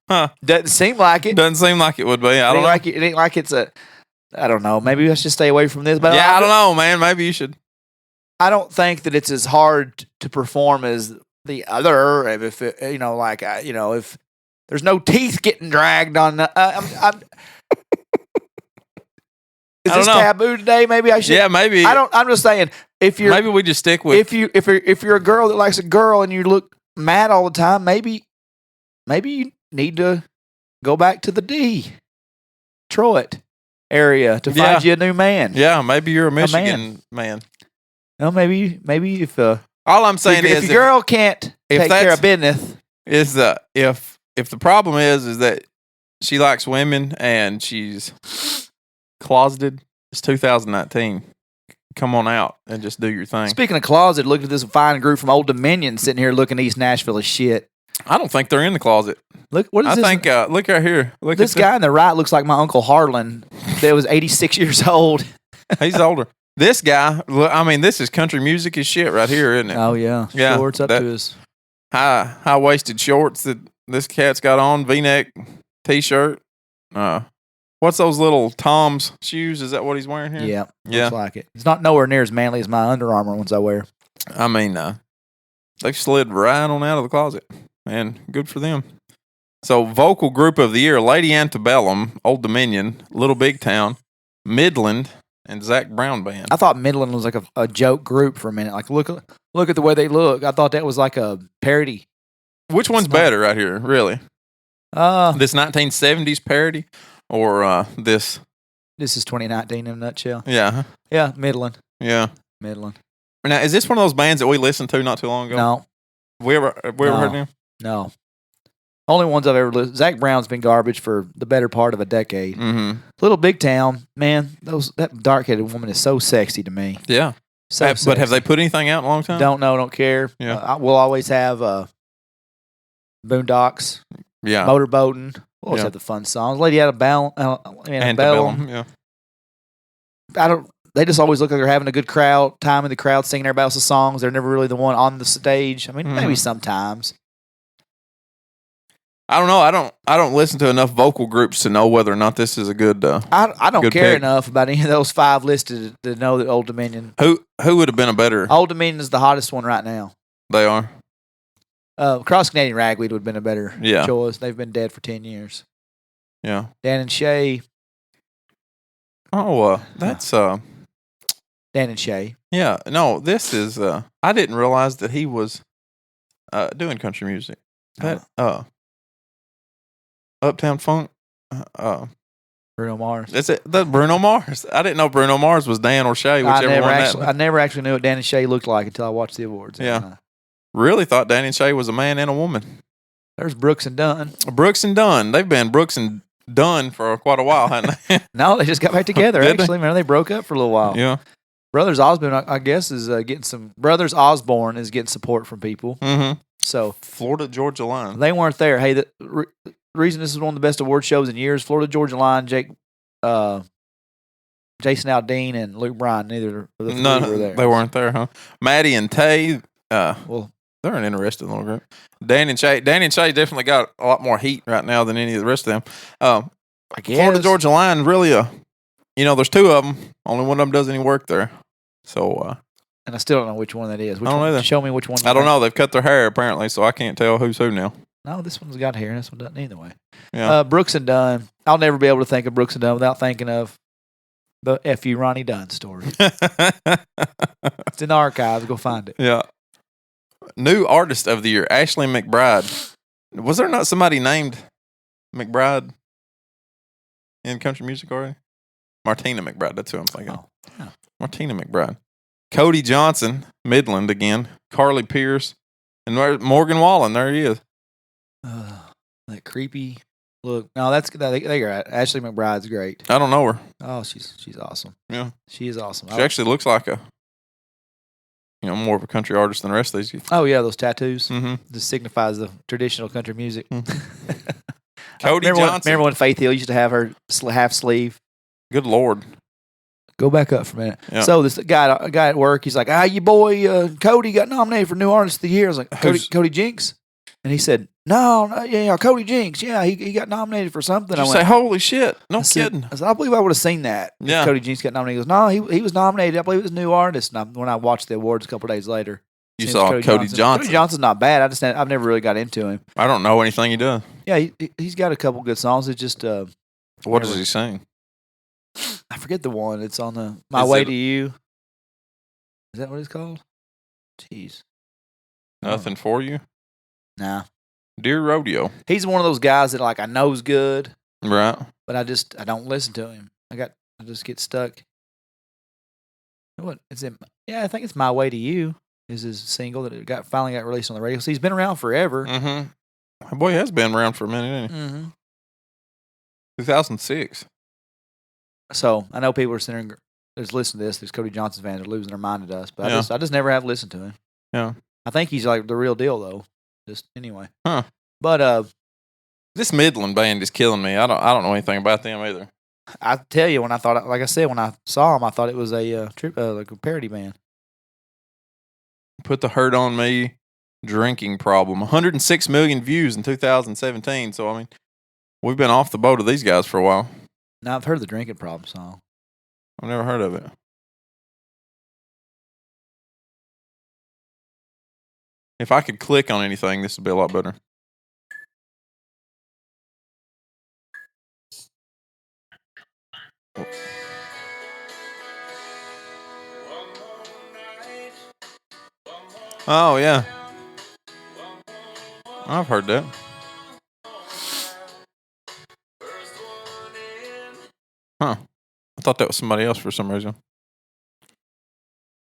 Huh. Doesn't seem like it. Doesn't seem like it would be. I don't know. It ain't like it's a. I don't know. Maybe I should stay away from this. But Yeah, I don't know, man. Maybe you should. I don't think that it's as hard to perform as the other. If it, if there's no teeth getting dragged on. Is I don't this know. taboo today? Maybe I should. Yeah, maybe. I'm just saying. If you're Maybe we just stick with. if you're a girl that likes a girl and you look mad all the time, maybe you need to go back to the Detroit area to find you a new man. Yeah, maybe you're a Michigan man. No, maybe if All I'm saying if is your girl can't take care of business, is if the problem is that she likes women and she's closeted, it's 2019. Come on out and just do your thing. Speaking of closet, look at this fine group from Old Dominion sitting here looking East Nashville as shit. I don't think they're in the closet. Look, what is I this? think look right here. Look This at guy on the right looks like my Uncle Harlan that was 86 years old. He's older. This guy, I mean, this is country music as shit right here, isn't it? Oh, yeah. Yeah, Shorts up that- to his. High-waisted shorts that this cat's got on, V-neck, T-shirt. What's those little Tom's shoes? Is that what he's wearing here? Yeah. Yeah. Looks like it. It's not nowhere near as manly as my Under Armour ones I wear. I mean, they've slid right on out of the closet, and good for them. So, vocal group of the year: Lady Antebellum, Old Dominion, Little Big Town, Midland, and Zach Brown Band. I thought Midland was like a joke group for a minute. Like, look at the way they look. I thought that was like a parody. Which one's better right here, really? This 1970s parody or this? This is 2019 in a nutshell. Yeah. Yeah, Midland. Yeah. Midland. Now, is this one of those bands that we listened to not too long ago? No. We ever heard them? No. Only ones I've ever listened. Zach Brown's been garbage for the better part of a decade. Mm-hmm. Little Big Town, man, that dark-headed woman is so sexy to me. Yeah. So But have they put anything out in a long time? Don't know, don't care. Yeah. We'll always have Boondocks, Yeah. Motorboating. We'll always Yeah. have the fun songs. Lady Antebellum. Antebellum. Yeah. They just always look like they're having a good time in the crowd singing everybody else's songs. They're never really the one on the stage. I mean, maybe sometimes. I don't know. I don't listen to enough vocal groups to know whether or not this is a good. I don't good care pick. enough about any of those five listed to know that Old Dominion. Who would have been a better? Old Dominion is the hottest one right now. They are. Cross Canadian Ragweed would have been a better Yeah. choice. They've been dead for 10 years. Yeah. Dan and Shay. Oh, that's Dan and Shay. yeah. No, this is. I didn't realize that he was doing country music. That Uptown Funk. Bruno Mars. Is it the Bruno Mars? I didn't know Bruno Mars was Dan or Shay, whichever one I never actually knew what Dan and Shay looked like until I watched the awards. Yeah. Really thought Dan and Shay was a man and a woman. There's Brooks and Dunn. Brooks and Dunn. They've been Brooks and Dunn for quite a while, haven't they? No, they just got back together. Did they? Actually, man, they broke up for a little while. Yeah. Brothers Osborne, I guess, is getting some. Brothers Osborne is getting support from people. Mm-hmm. So Florida Georgia line. they weren't there. Hey, the reason this is one of the best award shows in years: Florida Georgia Line, Jason Aldean, and Luke Bryan. Neither of the three were there. They weren't there, huh? Maddie and Tay. Well, They're an interesting little group. Danny and Shay definitely got a lot more heat right now than any of the rest of them. I guess Florida Georgia line really there's two of them. Only one of them does any work there. So and I still don't know which one that is. Which I don't one? either. Show me which one. I don't know. They've cut their hair apparently, so I can't tell who's who now. No, this one's got hair, and this one doesn't either way. Yeah. Brooks and Dunn. I'll never be able to think of Brooks and Dunn without thinking of the F.U. Ronnie Dunn story. It's in the archives. Go find it. Yeah. New artist of the year, Ashley McBride. Was there not somebody named McBride in country music already? Martina McBride. That's who I'm thinking. Oh, yeah. Martina McBride. Cody Johnson, Midland again. Carly Pierce. And Morgan Wallen. There he is. That creepy look. No, that's they got Ashley McBride's great. I don't know her. Oh, she's awesome. Yeah. She is awesome. She actually looks like more of a country artist than the rest of these. Oh yeah, those tattoos. Mm-hmm. Just signifies the traditional country music. Cody Johnson. Remember when Faith Hill used to have her half sleeve? Good Lord. Go back up for a minute. Yeah. So this guy at work, he's like, your boy Cody got nominated for New Artist of the Year. I was like, Cody Jinks? And he said, no, yeah, Cody Jinks. Yeah, he got nominated for something. Did you say, holy shit? No kidding. kidding. I said, I believe I would have seen that. Yeah. If Cody Jinks got nominated. He goes, no, he was nominated. I believe it was New Artist. And when I watched the awards a couple of days later, You saw Cody Johnson. Cody Johnson's not bad. I've never really got into him. I don't know anything he does. Yeah, he's got a couple good songs. It's just What does he sing? I forget the one. It's on the My Way to You. Is that what it's called? Jeez. Nothing for you? Nah. Dear Rodeo. He's one of those guys that like I know's good, Right. but I don't listen to him. I just get stuck. What is it? Yeah, I think it's My Way to You is his single that finally got released on the radio. So he's been around forever. Mm-hmm. Boy, he has been around for a minute, hasn't he? Mm-hmm. 2006. So I know people are sitting there just listening to this. These Cody Johnson fans are losing their mind at us, but Yeah. I just never have listened to him. Yeah. I think he's like the real deal though. Just anyway. Huh. But This Midland band is killing me. I don't know anything about them either. I tell you, when I saw him, I thought it was a like a parody band. Put the Hurt on Me, Drinking Problem. 106 million views in 2017. So, I mean, we've been off the boat of these guys for a while. Now I've heard the Drinking Problem song. I've never heard of it. If I could click on anything, this would be a lot better. Oh, yeah. I've heard that. Huh. I thought that was somebody else for some reason.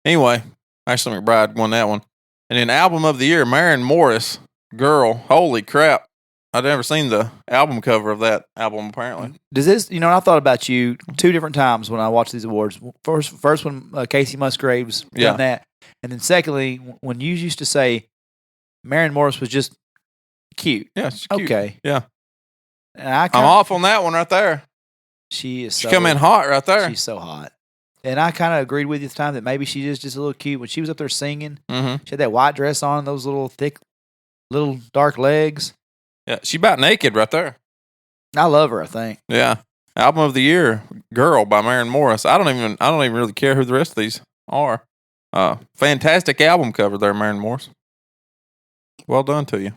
Anyway, Ashley McBride won that one. And then Album of the Year, Maren Morris, Girl. Holy crap. I'd never seen the album cover of that album, apparently. Does this, I thought about you two different times when I watched these awards. First when Casey Musgraves done that. And then secondly, when you used to say Maren Morris was just cute. Yeah, she's cute. Okay. Yeah. And I'm off on that one right there. She come in hot right there. She's so hot. And I kind of agreed with you at the time that maybe she is just a little cute. When she was up there singing, Mm-hmm. she had that white dress on, those little thick, little dark legs. Yeah, she about naked right there. I love her, I think. Yeah. Album of the Year, Girl by Maren Morris. I don't even really care who the rest of these are. Fantastic album cover there, Maren Morris. Well done to you.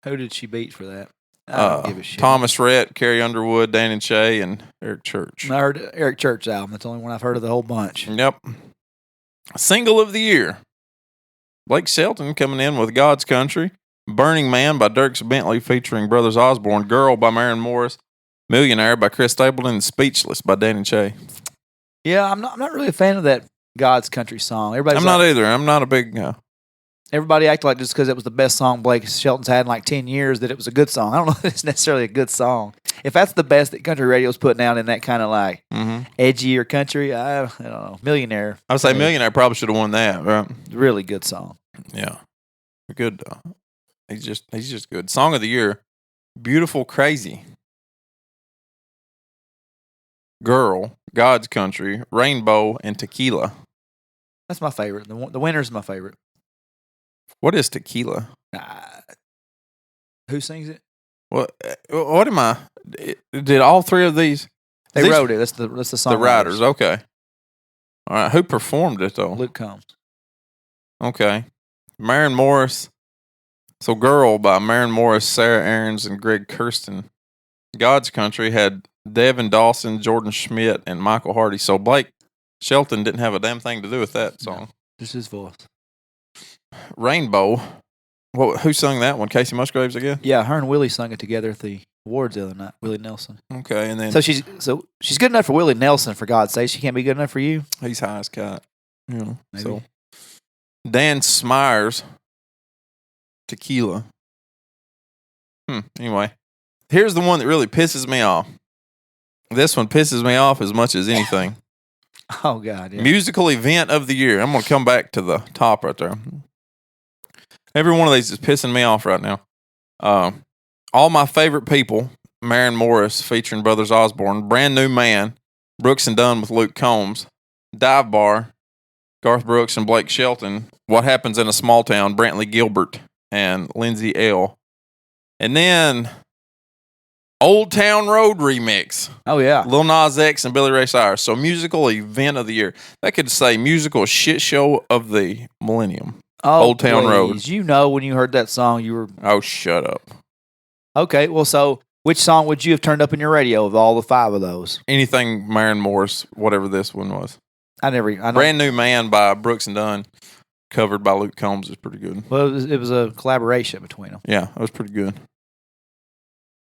Who did she beat for that? I don't give a shit. Thomas Rhett, Carrie Underwood, Dan and Shay, and Eric Church. I heard Eric Church's album. That's the only one I've heard of the whole bunch. Yep. Single of the Year. Blake Shelton coming in with God's Country. Burning Man by Dierks Bentley featuring Brothers Osborne. Girl by Maren Morris. Millionaire by Chris Stapleton. And Speechless by Dan and Shay. Yeah, I'm not really a fan of that God's Country song. I'm not either. I'm not a big... Everybody acted like just because it was the best song Blake Shelton's had in like 10 years that it was a good song. I don't know if it's necessarily a good song. If that's the best that country radio's putting out in that kind of like edgier country, I don't know. Millionaire. I would say Millionaire probably should have won that, right? Really good song. Yeah. Good. He's just good. Song of the Year, Beautiful Crazy. Girl, God's Country, Rainbow, and Tequila. That's my favorite. The winner's my favorite. What is Tequila? Who sings it? What am I? Did all three of these? They wrote it. That's the song. The writers. Okay. All right. Who performed it though? Luke Combs. Okay. Maren Morris. So Girl by Maren Morris, Sarah Aarons, and Greg Kirsten. God's Country had Devin Dawson, Jordan Schmidt, and Michael Hardy. So Blake Shelton didn't have a damn thing to do with that song. No, just his voice. Rainbow. Who sung that one? Casey Musgraves again? Yeah, her and Willie sung it together at the awards the other night. Willie Nelson. Okay, and then so she's good enough for Willie Nelson, for God's sake. She can't be good enough for you. He's high as cat. Yeah. Maybe. So Dan Smyers, Tequila. Anyway, here's the one that really pisses me off. This one pisses me off as much as anything. Oh God! Yeah. Musical Event of the Year. I'm going to come back to the top right there. Every one of these is pissing me off right now. All My Favorite People, Maren Morris featuring Brothers Osborne. Brand New Man, Brooks and Dunn with Luke Combs. Dive Bar, Garth Brooks and Blake Shelton. What Happens in a Small Town, Brantley Gilbert and Lindsay L. And then Old Town Road remix. Oh, yeah. Lil Nas X and Billy Ray Cyrus. So musical event of the year. That could say musical shit show of the millennium. Oh, Old Town Road. please. You know, when you heard that song, you were Oh, shut up. okay. Well, so which song would you have turned up in your radio of all the 5 of those? Anything Maren Morris, whatever this one was. I know. Brand New Man by Brooks and Dunn, covered by Luke Combs, is pretty good. Well, it was a collaboration between them. Yeah, it was pretty good.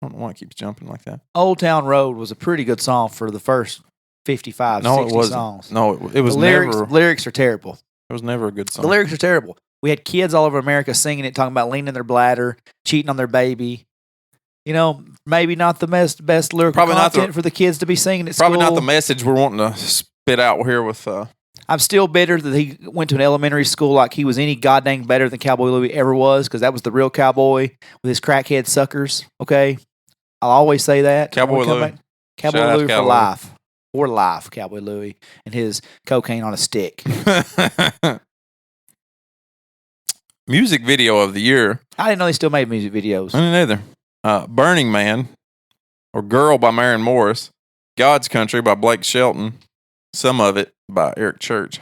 I don't know why it keeps jumping like that. Old Town Road was a pretty good song for the first 55, No, 60 it wasn't. songs. No, it was The never. lyrics are terrible. It was never a good song. The lyrics are terrible. We had kids all over America singing it, talking about leaning their bladder, cheating on their baby. You know, maybe not the best lyrical Probably not content for the kids to be singing at Probably school. not the message we're wanting to spit out here with. I'm still bitter that he went to an elementary school like he was any goddamn better than Cowboy Louie ever was, because that was the real cowboy with his crackhead suckers. Okay, I'll always say that. Cowboy When we come Louie. back, Cowboy Shout out Louie for Cowboy. life. For life, Cowboy Louie and his cocaine on a stick. Music video of the year. I didn't know they still made music videos. I didn't either. Burning Man, or Girl by Maren Morris. God's Country by Blake Shelton. Some of it by Eric Church.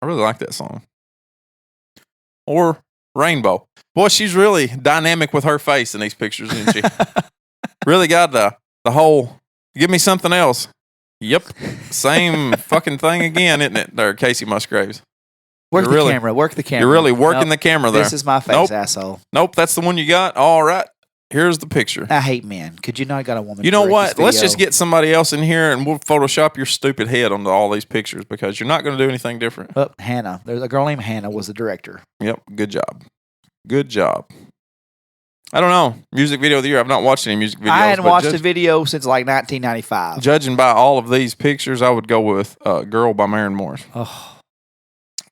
I really like that song. Or Rainbow. Boy, she's really dynamic with her face in these pictures, isn't she? Really got the whole, give me something else. Yep. Same fucking thing again, isn't it? There, Casey Musgraves. Work You're the really- camera. Work the camera. You're really working Nope, the camera there. This is my face, Nope. asshole. Nope, that's the one you got. All right. Here's the picture. I hate men. Could you not got a woman? You know to direct what? this Let's video? just get somebody else in here and we'll Photoshop your stupid head onto all these pictures because you're not going to do anything different. Oh, Hannah. There's a girl named Hannah was the director. Yep. Good job. Good job. I don't know. Music video of the year. I've not watched any music videos. I hadn't but watched a video since like 1995. Judging by all of these pictures, I would go with Girl by Maren Morris. Oh,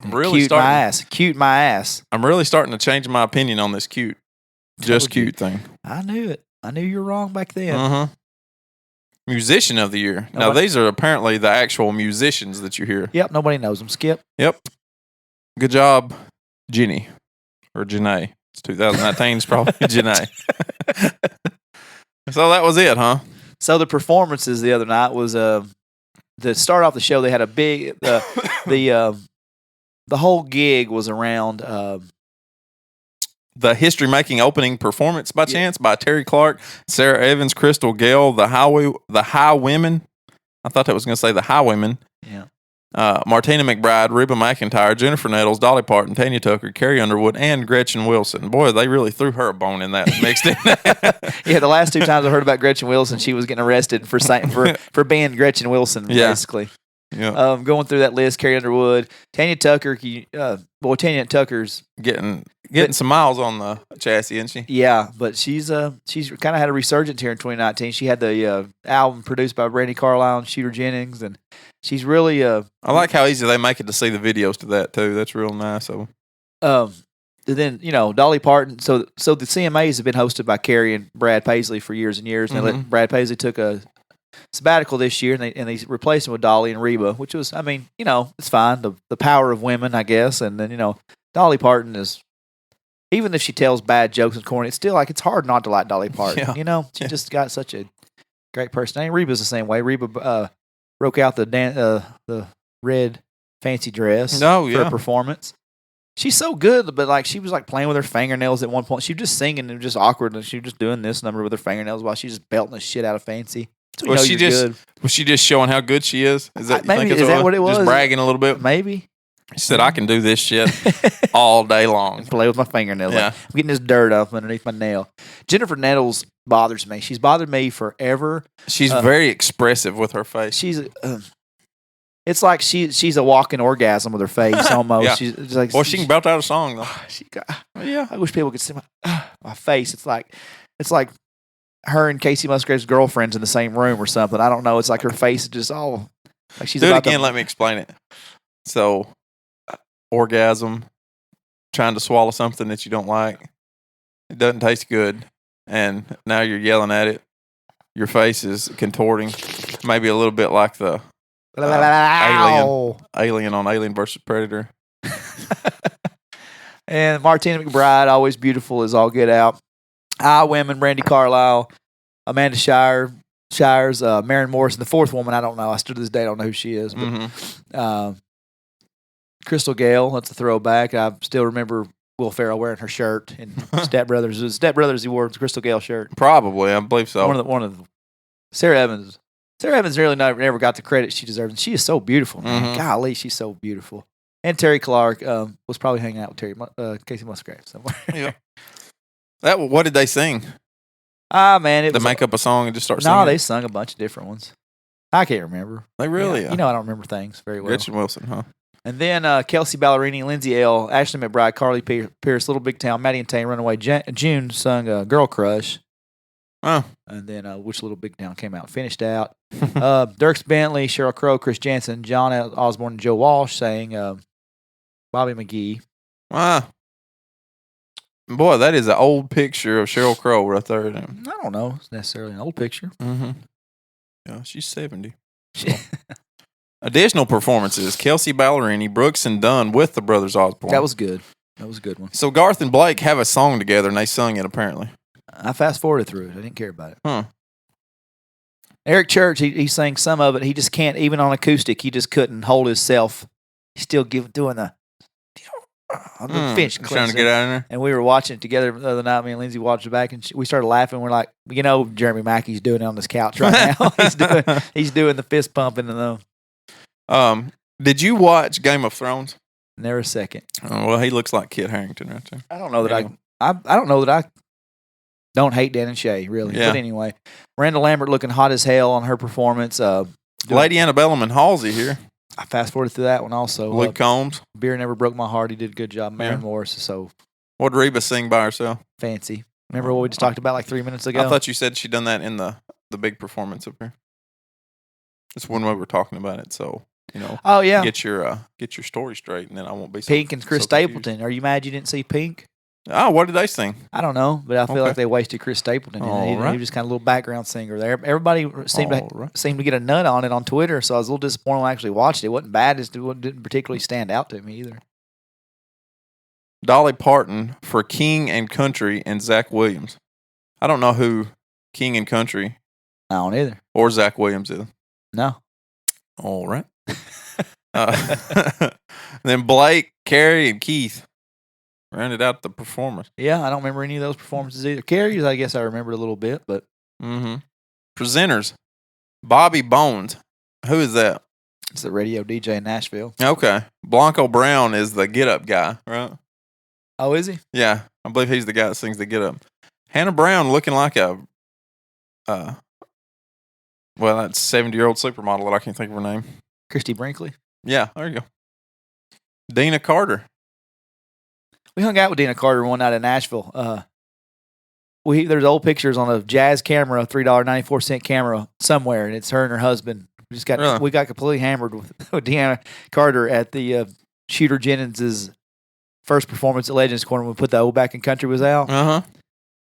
I'm really cute starting. my ass. Cute my ass. I'm really starting to change my opinion on this just Told you. cute thing. I knew it. I knew you were wrong back then. Uh-huh. Musician of the year. Now, Nobody- these are apparently the actual musicians that you hear. Yep, nobody knows them. Skip. Yep. Good job, Jenny. Or Janae. It's 2019. It's probably Janae. So that was it, huh? So the performances the other night was to start off the show. They had a big the whole gig was around. The history-making opening performance by chance by Terry Clark, Sarah Evans, Crystal Gale, the Highwomen. I thought that was going to say the Highwomen. Yeah. Martina McBride, Reba McEntire, Jennifer Nettles, Dolly Parton, Tanya Tucker, Carrie Underwood, and Gretchen Wilson. Boy, they really threw her a bone in that mixed in. Yeah, the last 2 times I heard about Gretchen Wilson, she was getting arrested for being Gretchen Wilson, Yeah. basically. Yeah. Going through that list, Carrie Underwood, Tanya Tucker. Tanya Tucker's Getting some miles on the chassis, isn't she? yeah, but she's kind of had a resurgence here in 2019. She had the album produced by Brandy Carlisle and Shooter Jennings, and she's really I like how easy they make it to see the videos to that too. That's real nice. So then Dolly Parton. So the CMAs have been hosted by Carrie and Brad Paisley for years and years, and Brad Paisley took a sabbatical this year, and they replaced him with Dolly and Reba, which was, I mean, it's fine. The power of women, I guess. And then Dolly Parton is, even if she tells bad jokes and corny, it's still like it's hard not to like Dolly Parton. Yeah. She just got such a great personality. Reba's the same way. Reba broke out the red fancy dress Oh, for yeah. a performance. She's so good, but like she was like playing with her fingernails at one point. She was just singing and just awkward, and she was just doing this number with her fingernails while she's just belting the shit out of Fancy. So you know you're good. Was she just showing how good she is? Is that, you Maybe, think it's is that what it was? Just bragging a little bit? Maybe. She said, I can do this shit all day long. Play with my fingernails. Yeah. Like, I'm getting this dirt up underneath my nail. Jennifer Nettles bothers me. She's bothered me forever. She's very expressive with her face. She's it's like she's a walking orgasm with her face almost. Yeah. She's like, Well, she can belt out a song, though. yeah. I wish people could see my face. It's like her and Casey Musgrave's girlfriend's in the same room or something. I don't know. It's like her face is just all like she's Do it about again. Let me explain it. So, orgasm, trying to swallow something that you don't like. It doesn't taste good. And now you're yelling at it. Your face is contorting. Maybe a little bit like the Alien on Alien versus Predator. And Martina McBride, always beautiful as all get out. Women, Brandy Carlisle, Amanda Shires, Maren Morrison, the fourth woman, I don't know. I still to this day don't know who she is. But, Crystal Gale, that's a throwback. I still remember Will Ferrell wearing her shirt in Step Brothers. It was Step Brothers he wore the Crystal Gale shirt. Probably, I believe so. One of the Sarah Evans. Sarah Evans really never got the credit she deserves. She is so beautiful, man. Golly, she's so beautiful. And Terry Clark was probably hanging out with Casey Musgrave somewhere. Yeah. What did they sing? Man, They make up a song and just start no, singing? they sung a bunch of different ones. I can't remember. They really? You know, I don't remember things very well. Gretchen Wilson, huh? And then Kelsey Ballerini, Lindsay L., Ashley McBride, Carly Pierce, Little Big Town, Maddie and Tane, Runaway June sung Girl Crush. Oh. And then which Little Big Town came out and finished out. Dierks Bentley, Sheryl Crow, Chris Jansen, John Osborne, and Joe Walsh sang Bobby McGee. Wow. Boy, that is an old picture of Sheryl Crow right there. I don't know. It's necessarily an old picture. Mm-hmm. Yeah, she's 70. So. Additional performances: Kelsey Ballerini, Brooks and Dunn with the Brothers Osborne. That was good. That was a good one. So Garth and Blake have a song together, and they sung it apparently. I fast forwarded through it. I didn't care about it. Huh. Eric Church, he sang some of it. He just can't, even on acoustic, he just couldn't hold himself. He's still doing the fish. Trying to get out of there. And we were watching it together the other night. Me and Lindsay watched it back, and we started laughing. We're like, Jeremy Mackey's doing it on this couch right now. he's doing the fist pumping and the. Did you watch Game of Thrones? Never a second. Oh, well, he looks like Kit Harington right there. I don't know that I don't know that I don't hate Dan and Shay, really. Yeah. But anyway, Miranda Lambert looking hot as hell on her performance. Lady Antebellum and Halsey here. I fast forwarded through that one also. Luke Combs. Beer Never Broke My Heart. He did a good job. Maren Morris is so What did Reba sing by herself? fancy. Remember what we just talked about like 3 minutes ago? I thought you said she done that in the big performance up here. That's when we were talking about it. So Oh yeah, get your story straight, and then I won't be Pink and Chris so confused. Stapleton. Are you mad you didn't see Pink? Oh, what did they sing? I don't know, but I feel like they wasted Chris Stapleton. He was just kind of a little background singer there. Everybody seemed to get a nut on it on Twitter, so I was a little disappointed when I actually watched it. It wasn't bad; it didn't particularly stand out to me either. Dolly Parton for King and Country and Zach Williams. I don't know who King and Country I don't either. or Zach Williams is. No. All right. Then Blake, Carrie, and Keith rounded out the performance. Yeah, I don't remember any of those performances either. Carrie's, I guess I remembered a little bit, but Presenters, Bobby Bones. Who is that? it's the radio DJ in Nashville. Okay. Blanco Brown is the Get Up guy, right? Oh, is he? Yeah, I believe he's the guy that sings the Get Up. Hannah Brown looking like a, that 70-year-old supermodel that I can't think of her name. Christy Brinkley. Yeah, there you go. Dina Carter. We hung out with Dina Carter one night in Nashville. There's old pictures on a Jazz camera, $3.94 camera somewhere, and it's her and her husband. We got completely hammered with Dina Carter at the Shooter Jennings' first performance at Legends Corner when we put the old Back in Country was out. Uh-huh.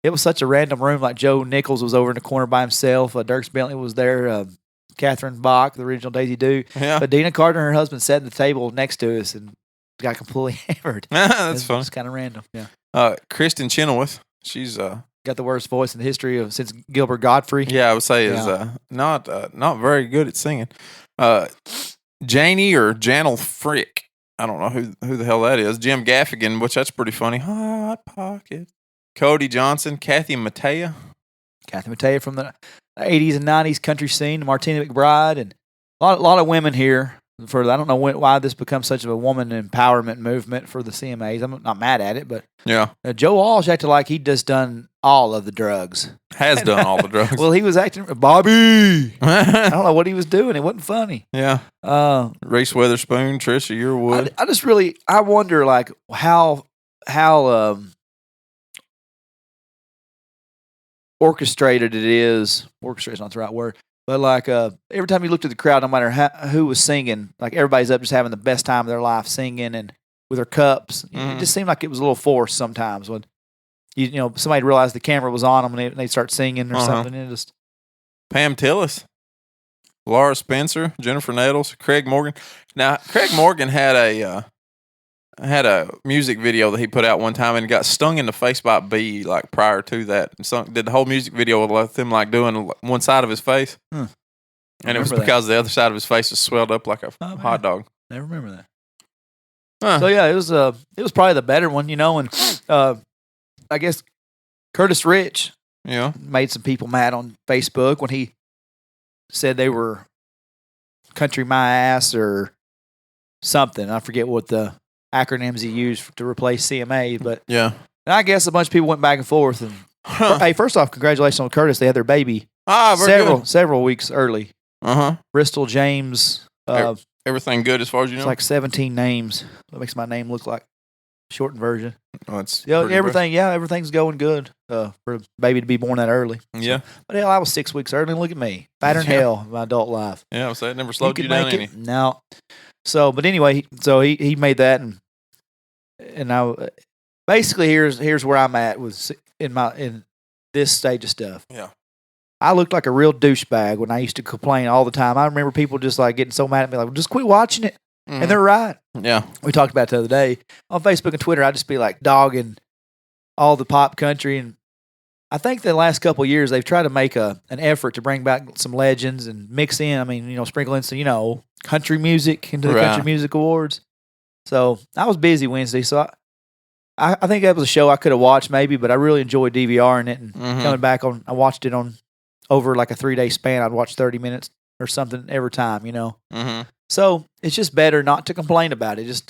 It was such a random room. Like Joe Nichols was over in the corner by himself. Dierks Bentley was there. Catherine Bach, the original Daisy Duke. Yeah. But Dina Carter and her husband sat at the table next to us and got completely hammered. That's funny. It's kind of random. Yeah. Kristen Chenoweth. She's got the worst voice in the history since Gilbert Godfrey. Yeah, I would say is not very good at singing. Janie or Janelle Frick. I don't know who the hell that is. Jim Gaffigan, which that's pretty funny. Hot Pocket. Cody Johnson, Kathy Mattea. Kathy Mattea from the 80s and 90s country scene. Martina McBride, and a lot of women here. I don't know why this becomes such a woman empowerment movement for the CMAs. I'm not mad at it, but yeah, Joe Walsh acted like he'd just done all of the drugs. Has done all the drugs. Well, he was acting Bobby. I don't know what he was doing. It wasn't funny. Yeah. Reese Witherspoon, Trisha Yearwood. I wonder like how orchestrated it is. Orchestrated is not the right word. But like every time you looked at the crowd, no matter who was singing, like everybody's up just having the best time of their life singing and with their cups. It just seemed like it was a little forced sometimes when somebody realized the camera was on them and they start singing or something. And it just Pam Tillis. Laura Spencer, Jennifer Nettles, Craig Morgan. Now, Craig Morgan had a music video that he put out one time and got stung in the face by a bee like prior to that. And did the whole music video with him like doing one side of his face. And it was because the other side of his face was swelled up like a hot dog. Never remember that. Huh. So yeah, it was probably the better one, you know, and I guess Curtis Rich made some people mad on Facebook when he said they were country my ass or something. I forget what the acronyms he used to replace CMA, but and I guess a bunch of people went back and forth. And hey, first off, congratulations on Curtis. They had their baby several weeks early. Bristol James. Everything good as far as you know? It's like 17 names. That makes my name look like shortened version. Oh, it's everything's going good for a baby to be born that early. Yeah. So, but hell, I was 6 weeks early. Look at me. Fatter than hell in my adult life. Yeah, I was saying it never slowed you down any. No. So, but anyway, he made that, and I basically here's where I'm at in this stage of stuff. Yeah. I looked like a real douchebag when I used to complain all the time. I remember people just like getting so mad at me, like, just quit watching it. And they're right. Yeah. We talked about it the other day. On Facebook and Twitter, I'd just be like dogging all the pop country. And I think the last couple of years, they've tried to make an effort to bring back some legends and mix in, sprinkle in some, country music into the Country Music Awards. So I was busy Wednesday, so I think that was a show I could have watched maybe, but I really enjoyed DVRing it and coming back on. I watched it on over like a 3-day span. I'd watch 30 minutes or something every time, So it's just better not to complain about it. It's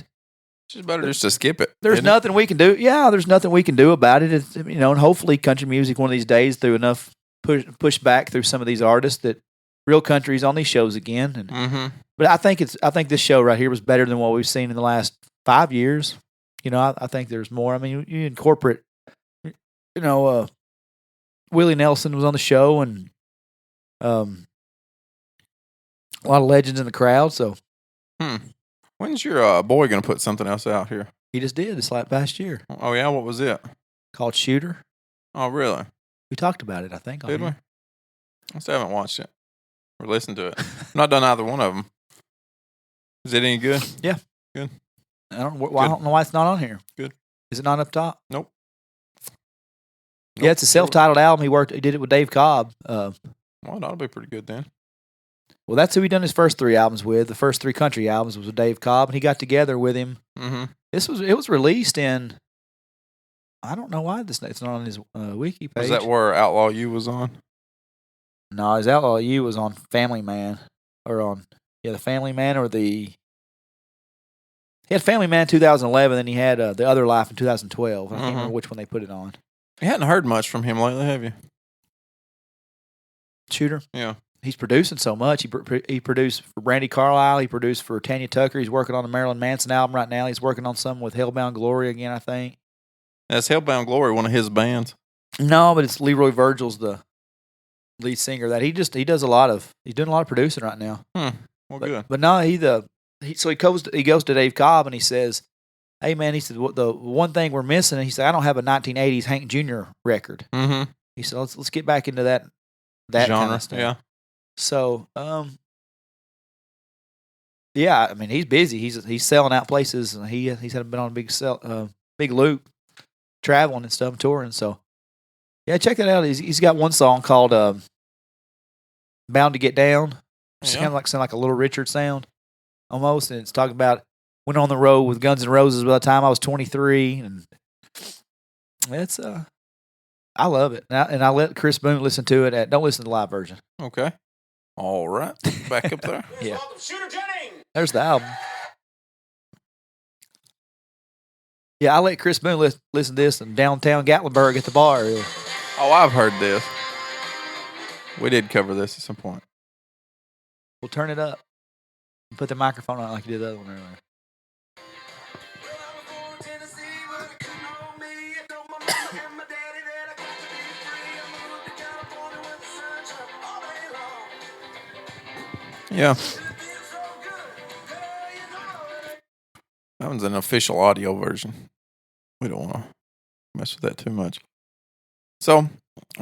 just better just to skip it. There's nothing we can do. Yeah, there's nothing we can do about it. It's, and hopefully country music one of these days through enough push back through some of these artists that real country's on these shows again. And but I think this show right here was better than what we've seen in the last 5 years. I think there's more. I mean, you incorporate, Willie Nelson was on the show, and a lot of legends in the crowd. So, when's your boy going to put something else out here? He just did. It's like last year. Oh yeah, what was it? Called Shooter. Oh really? We talked about it, I think. Did we? I still haven't watched it or listened to it. I've not done either one of them. Is it any good? Yeah. Good. I don't know why it's not on here. Good. Is it not up top? Nope. Yeah, it's a self-titled album. He did it with Dave Cobb. Well, that'll be pretty good then. Well, that's who he done his first 3 albums with. The first 3 country albums was with Dave Cobb, and he got together with him. It was released in. I don't know why it's not on his wiki page. Was that where Outlaw U was on? No, his Outlaw U was on Family Man, or on the Family Man, or the. He had Family Man in 2011, then he had The Other Life in 2012. I can't remember which one they put it on. You hadn't heard much from him lately, have you? Shooter? Yeah. He's producing so much. He produced for Brandy Carlisle. He produced for Tanya Tucker. He's working on a Marilyn Manson album right now. He's working on something with Hellbound Glory again, I think. That's Hellbound Glory, one of his bands. No, but it's Leroy Virgil's the lead singer. That he's doing a lot of producing right now. Well, good. But no, he goes to Dave Cobb and he says, "Hey man," he said, "the one thing we're missing," he said, "I don't have a 1980s Hank Jr. record." He said, "Let's get back into that genre kind of stuff." Yeah. So, yeah, I mean, he's busy. He's selling out places, and he's been on a big loop, traveling and stuff, touring. So, yeah, check that out. He's got one song called "Bound to Get Down." It's kind of sound like a Little Richard sound, almost, and it's talking about went on the road with Guns N' Roses by the time I was 23, and it's I love it, and I let Chris Boone listen to it. Don't listen to the live version. Okay. All right. Back up there. Yeah. There's the album. Yeah, I let Chris Boone listen to this in downtown Gatlinburg at the bar. Oh, I've heard this. We did cover this at some point. We'll turn it up. Put the microphone on like you did the other one earlier. Yeah. That one's an official audio version. We don't want to mess with that too much. So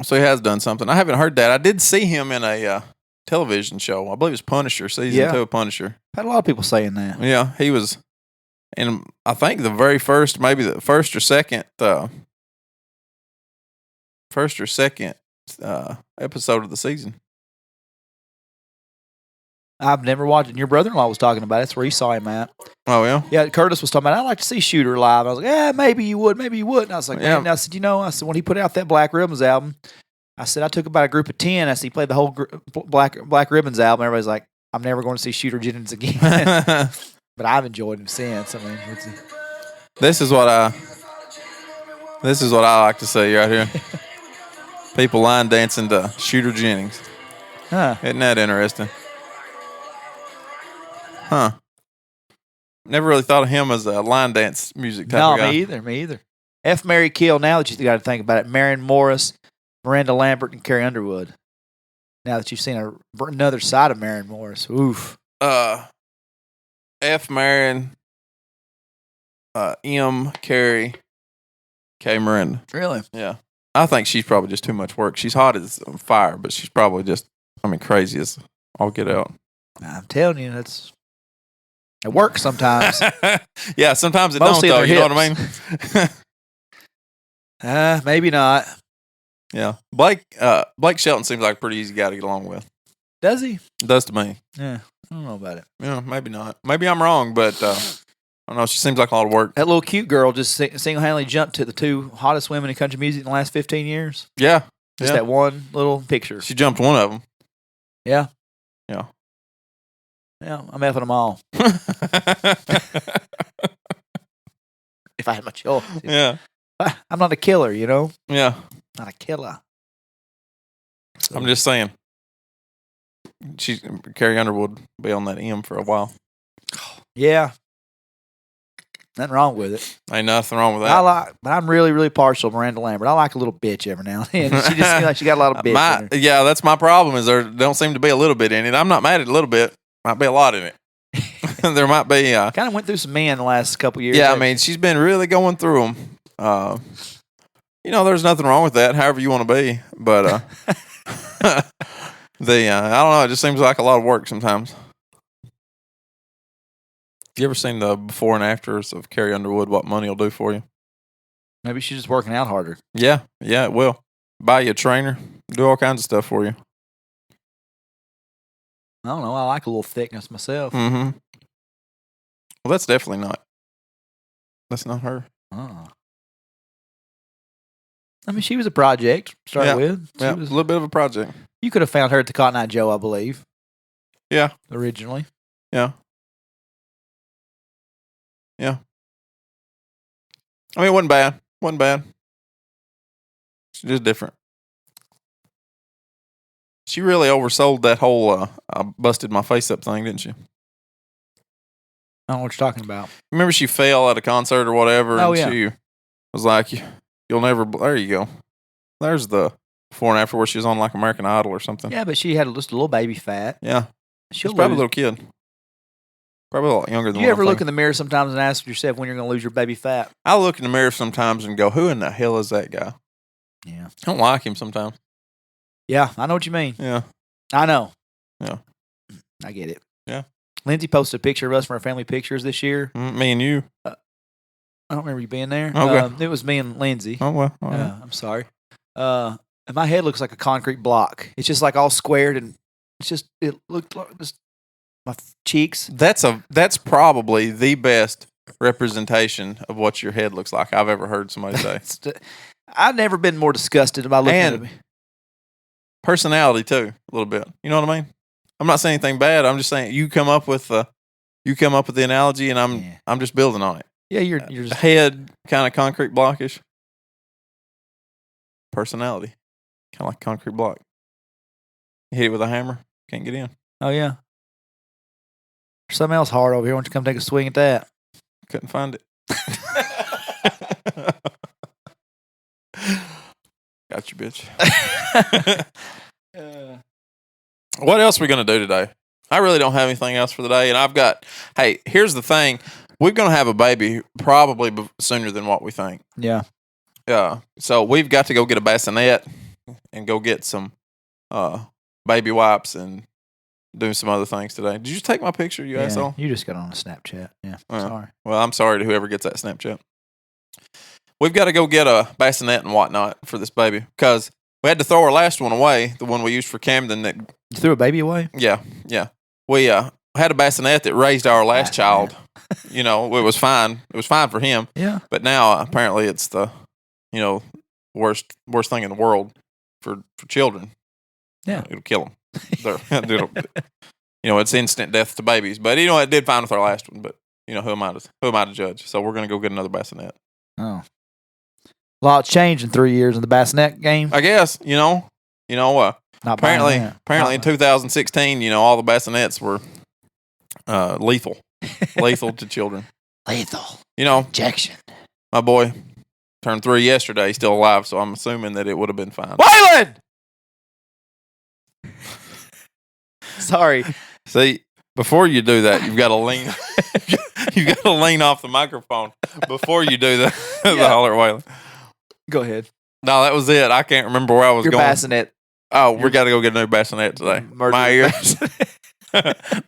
he has done something. I haven't heard that. I did see him in a television show. I believe it's Punisher, season 2 of Punisher. Had a lot of people saying that. Yeah, he was. And I think the very first, maybe the first or second episode of the season. I've never watched it. And your brother-in-law was talking about it. That's where he saw him at. Oh, yeah? Yeah, Curtis was talking about it. I'd like to see Shooter live. I was like, yeah, maybe you would, maybe you wouldn't. I was like, Yeah. man. I said, I said, when he put out that Black Ribbons album, I said, I took about a group of 10. I said, he played the whole Black Ribbons album. Everybody's like, I'm never going to see Shooter Jennings again. But I've enjoyed him since. I mean, This is what I like to see right here. People line dancing to Shooter Jennings. huh. Isn't that interesting? Huh. Never really thought of him as a line dance music type No, of guy. me either. F, Mary, Kill, now that you got to think about it, Marion Morris, Miranda Lambert, and Carrie Underwood. Now that you've seen another side of Marion Morris. Oof. F. Marion, M. Carrie, K. Miranda. Really? Yeah. I think she's probably just too much work. She's hot as fire, but she's probably just, crazy as all get out. I'm telling you, it works sometimes. Yeah, sometimes it Mostly don't, though. in You their know what I mean? Maybe not. Yeah. Blake Shelton seems like a pretty easy guy to get along with. Does he? Does to me. Yeah. I don't know about it. Yeah, maybe not. Maybe I'm wrong, but I don't know. She seems like a lot of work. That little cute girl just single-handedly jumped to the 2 hottest women in country music in the last 15 years. Yeah. Just that one little picture. She jumped one of them. Yeah. Yeah. Yeah, I'm effing them all. If I had my choice. Yeah. I'm not a killer, you know? Yeah. Not a killer. So, I'm just saying. Carrie Underwood will be on that M for a while. yeah. Nothing wrong with it. Ain't nothing wrong with that. But I'm really, really partial to Miranda Lambert. I like a little bitch every now and then. She just seems like she got a lot of bitch in her. Yeah, that's my problem is there don't seem to be a little bit in it. I'm not mad at a little bit. Might be a lot in it. There might be. Kind of went through some men the last couple years. Yeah, I mean, she's been really going through them. There's nothing wrong with that, however you want to be. But I don't know. It just seems like a lot of work sometimes. You ever seen the before and afters of Carrie Underwood, what money will do for you? Maybe she's just working out harder. Yeah, it will. Buy you a trainer, do all kinds of stuff for you. I don't know. I like a little thickness myself. Mm-hmm. Well, that's definitely not. That's not her. I mean, she was a project to start with. She was a little bit of a project. You could have found her at the Cotton Eye Joe, I believe. Yeah. Originally. Yeah. Yeah. I mean, it wasn't bad. Wasn't bad. It's just different. She really oversold that whole I busted my face up thing, didn't she? I don't know what you're talking about. Remember she fell at a concert or whatever? Oh, and yeah. She was like, you'll never... There you go. There's the before and after where she was on like American Idol or something. Yeah, but she had just a little baby fat. Yeah. She'll She's probably a lose. little kid. Probably a lot younger than Do you what ever I'm look thinking. in the mirror sometimes and ask yourself when you're going to lose your baby fat? I look in the mirror sometimes and go, who in the hell is that guy? Yeah. I don't like him sometimes. Yeah, I know what you mean. Yeah. I know. Yeah. I get it. Yeah. Lindsay posted a picture of us from our family pictures this year. Me and you. I don't remember you being there. Okay. It was me and Lindsay. Oh, well. All right. I'm sorry. And my head looks like a concrete block. It's just like all squared and it looked like just my cheeks. That's probably the best representation of what your head looks like I've ever heard somebody say. I've never been more disgusted by looking at me. Personality too, a little bit. You know what I mean? I'm not saying anything bad. I'm just saying you come up with the analogy, and I'm just building on it. Yeah, you're just Head kind of concrete blockish. Personality, kind of like concrete block. You hit it with a hammer, can't get in. Oh yeah. There's something else hard over here. Why don't you come take a swing at that? Couldn't find it. Got you, bitch. What else are we going to do today? I really don't have anything else for the day. And hey, here's the thing. We're going to have a baby probably sooner than what we think. Yeah. Yeah. So we've got to go get a bassinet and go get some baby wipes and doing some other things today. Did you take my picture, you asshole? You just got on a Snapchat. Yeah, sorry. Well, I'm sorry to whoever gets that Snapchat. We've got to go get a bassinet and whatnot for this baby because we had to throw our last one away, the one we used for Camden. That You threw a baby away? yeah. We had a bassinet that raised our last child. You know, it was fine. It was fine for him. Yeah. But now apparently it's the, worst thing in the world for children. Yeah. It'll kill them. It's instant death to babies. But it did fine with our last one. But who am I to judge? So we're gonna go get another bassinet. Oh. A lot changed in 3 years in the bassinet game. I guess Not apparently buying in 2016, all the bassinets were lethal to children. Lethal Injection. My boy turned 3 yesterday. He's still alive, so I'm assuming that it would have been fine. Waylon! Sorry. See, before you do that, you've got to lean. You've got to lean off the microphone before you do the holler at Waylon. Go ahead. No, that was it. I can't remember where I was Your going. bassinet. Oh, we got to go get a new bassinet today. My ears,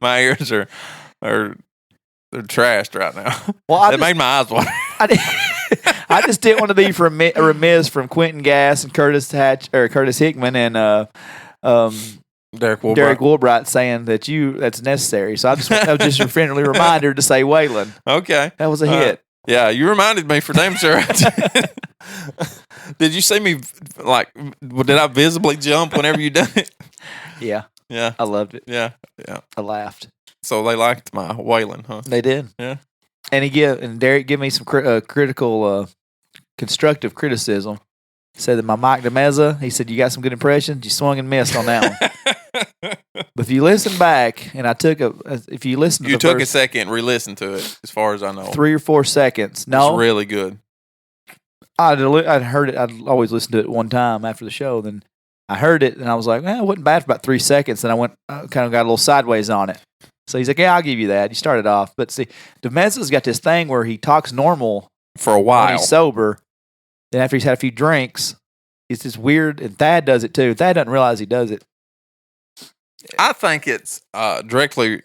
my ears are they're trashed right now. Well, It made my eyes water. I just didn't want to be remiss from Quentin Gass and Curtis Hickman and Derek Woolbright saying that's necessary. So that was just a friendly reminder to say Waylon. Okay, that was a hit. Yeah, you reminded me for damn sure. Did you see me? Did I visibly jump whenever you done it? Yeah, I loved it. Yeah. I laughed. So they liked my Waylon, huh? They did. Yeah. And Derek gave me some critical, constructive criticism. Said that my Mike DeMeza, he said, you got some good impressions. You swung and missed on that one. But if you listen back, and if you listen to you took a second and re-listened to it, as far as I know. 3 or 4 seconds. No. It's really good. I'd heard it. I'd always listen to it one time after the show. Then I heard it, and I was like, it wasn't bad for about 3 seconds. And I kind of got a little sideways on it. So he's like, yeah, I'll give you that. He started off. But see, DeMeza's got this thing where he talks normal for a while. When he's sober. Then after he's had a few drinks, it's just weird. And Thad does it too. Thad doesn't realize he does it. I think it's directly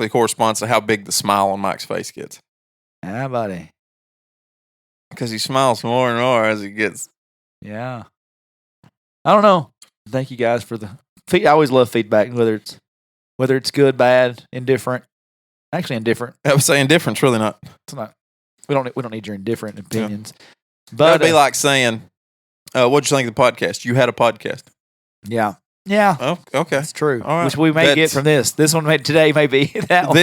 corresponds to how big the smile on Mike's face gets. Yeah, buddy. Because he smiles more and more as he gets. Yeah. I don't know. Thank you guys for the I always love feedback, whether it's good, bad, indifferent. Actually, indifferent. I would say indifferent's really not. It's not. We don't need your indifferent opinions. Yeah. But it'd be like saying, "What'd you think of the podcast? You had a podcast." Yeah. Yeah. Oh, okay. That's true. All right. Which we may get from this. This one today may be that one.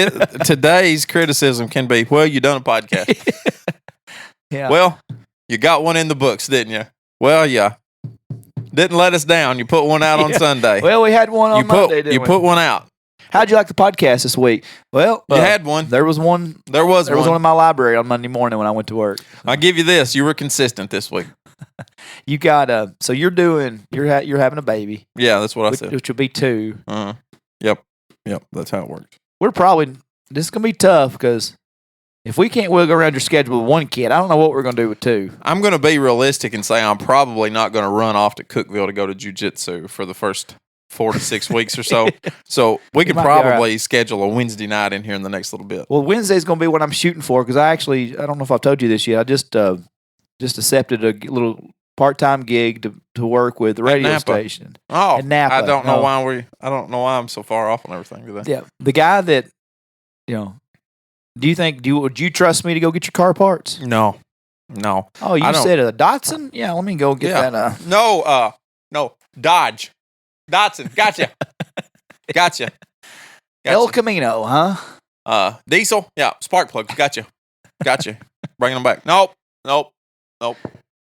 Today's criticism can be, well, you done a podcast. Yeah. Well, you got one in the books, didn't you? Well, yeah. Didn't let us down. You put one out on Sunday. Well, we had one on Monday, didn't we? You put one out. How'd you like the podcast this week? Well, you had one. There was one. There was one in my library on Monday morning when I went to work. I'll give you this. You were consistent this week. You got so you're having a baby. Yeah, that's what I said. Which will be 2. Uh-huh. Yep. That's how it works. This is gonna be tough because if we can't wiggle around your schedule with 1 kid, I don't know what we're gonna do with 2. I'm gonna be realistic and say I'm probably not gonna run off to Cookeville to go to jiu-jitsu for the first 4 to 6 weeks or so. So we could probably schedule a Wednesday night in here in the next little bit. Well, Wednesday's going to be what I'm shooting for because I don't know if I've told you this yet. I just accepted a little part-time gig to work with the radio station. Oh, in Napa. I don't know why I'm so far off on everything today. Yeah, the guy that would you trust me to go get your car parts? No. Oh, you said a Datsun? Yeah, let me go get that. No, Dodge. Datsun, gotcha. El Camino, huh? Diesel, yeah, spark plugs, gotcha. Bringing them back. Nope. So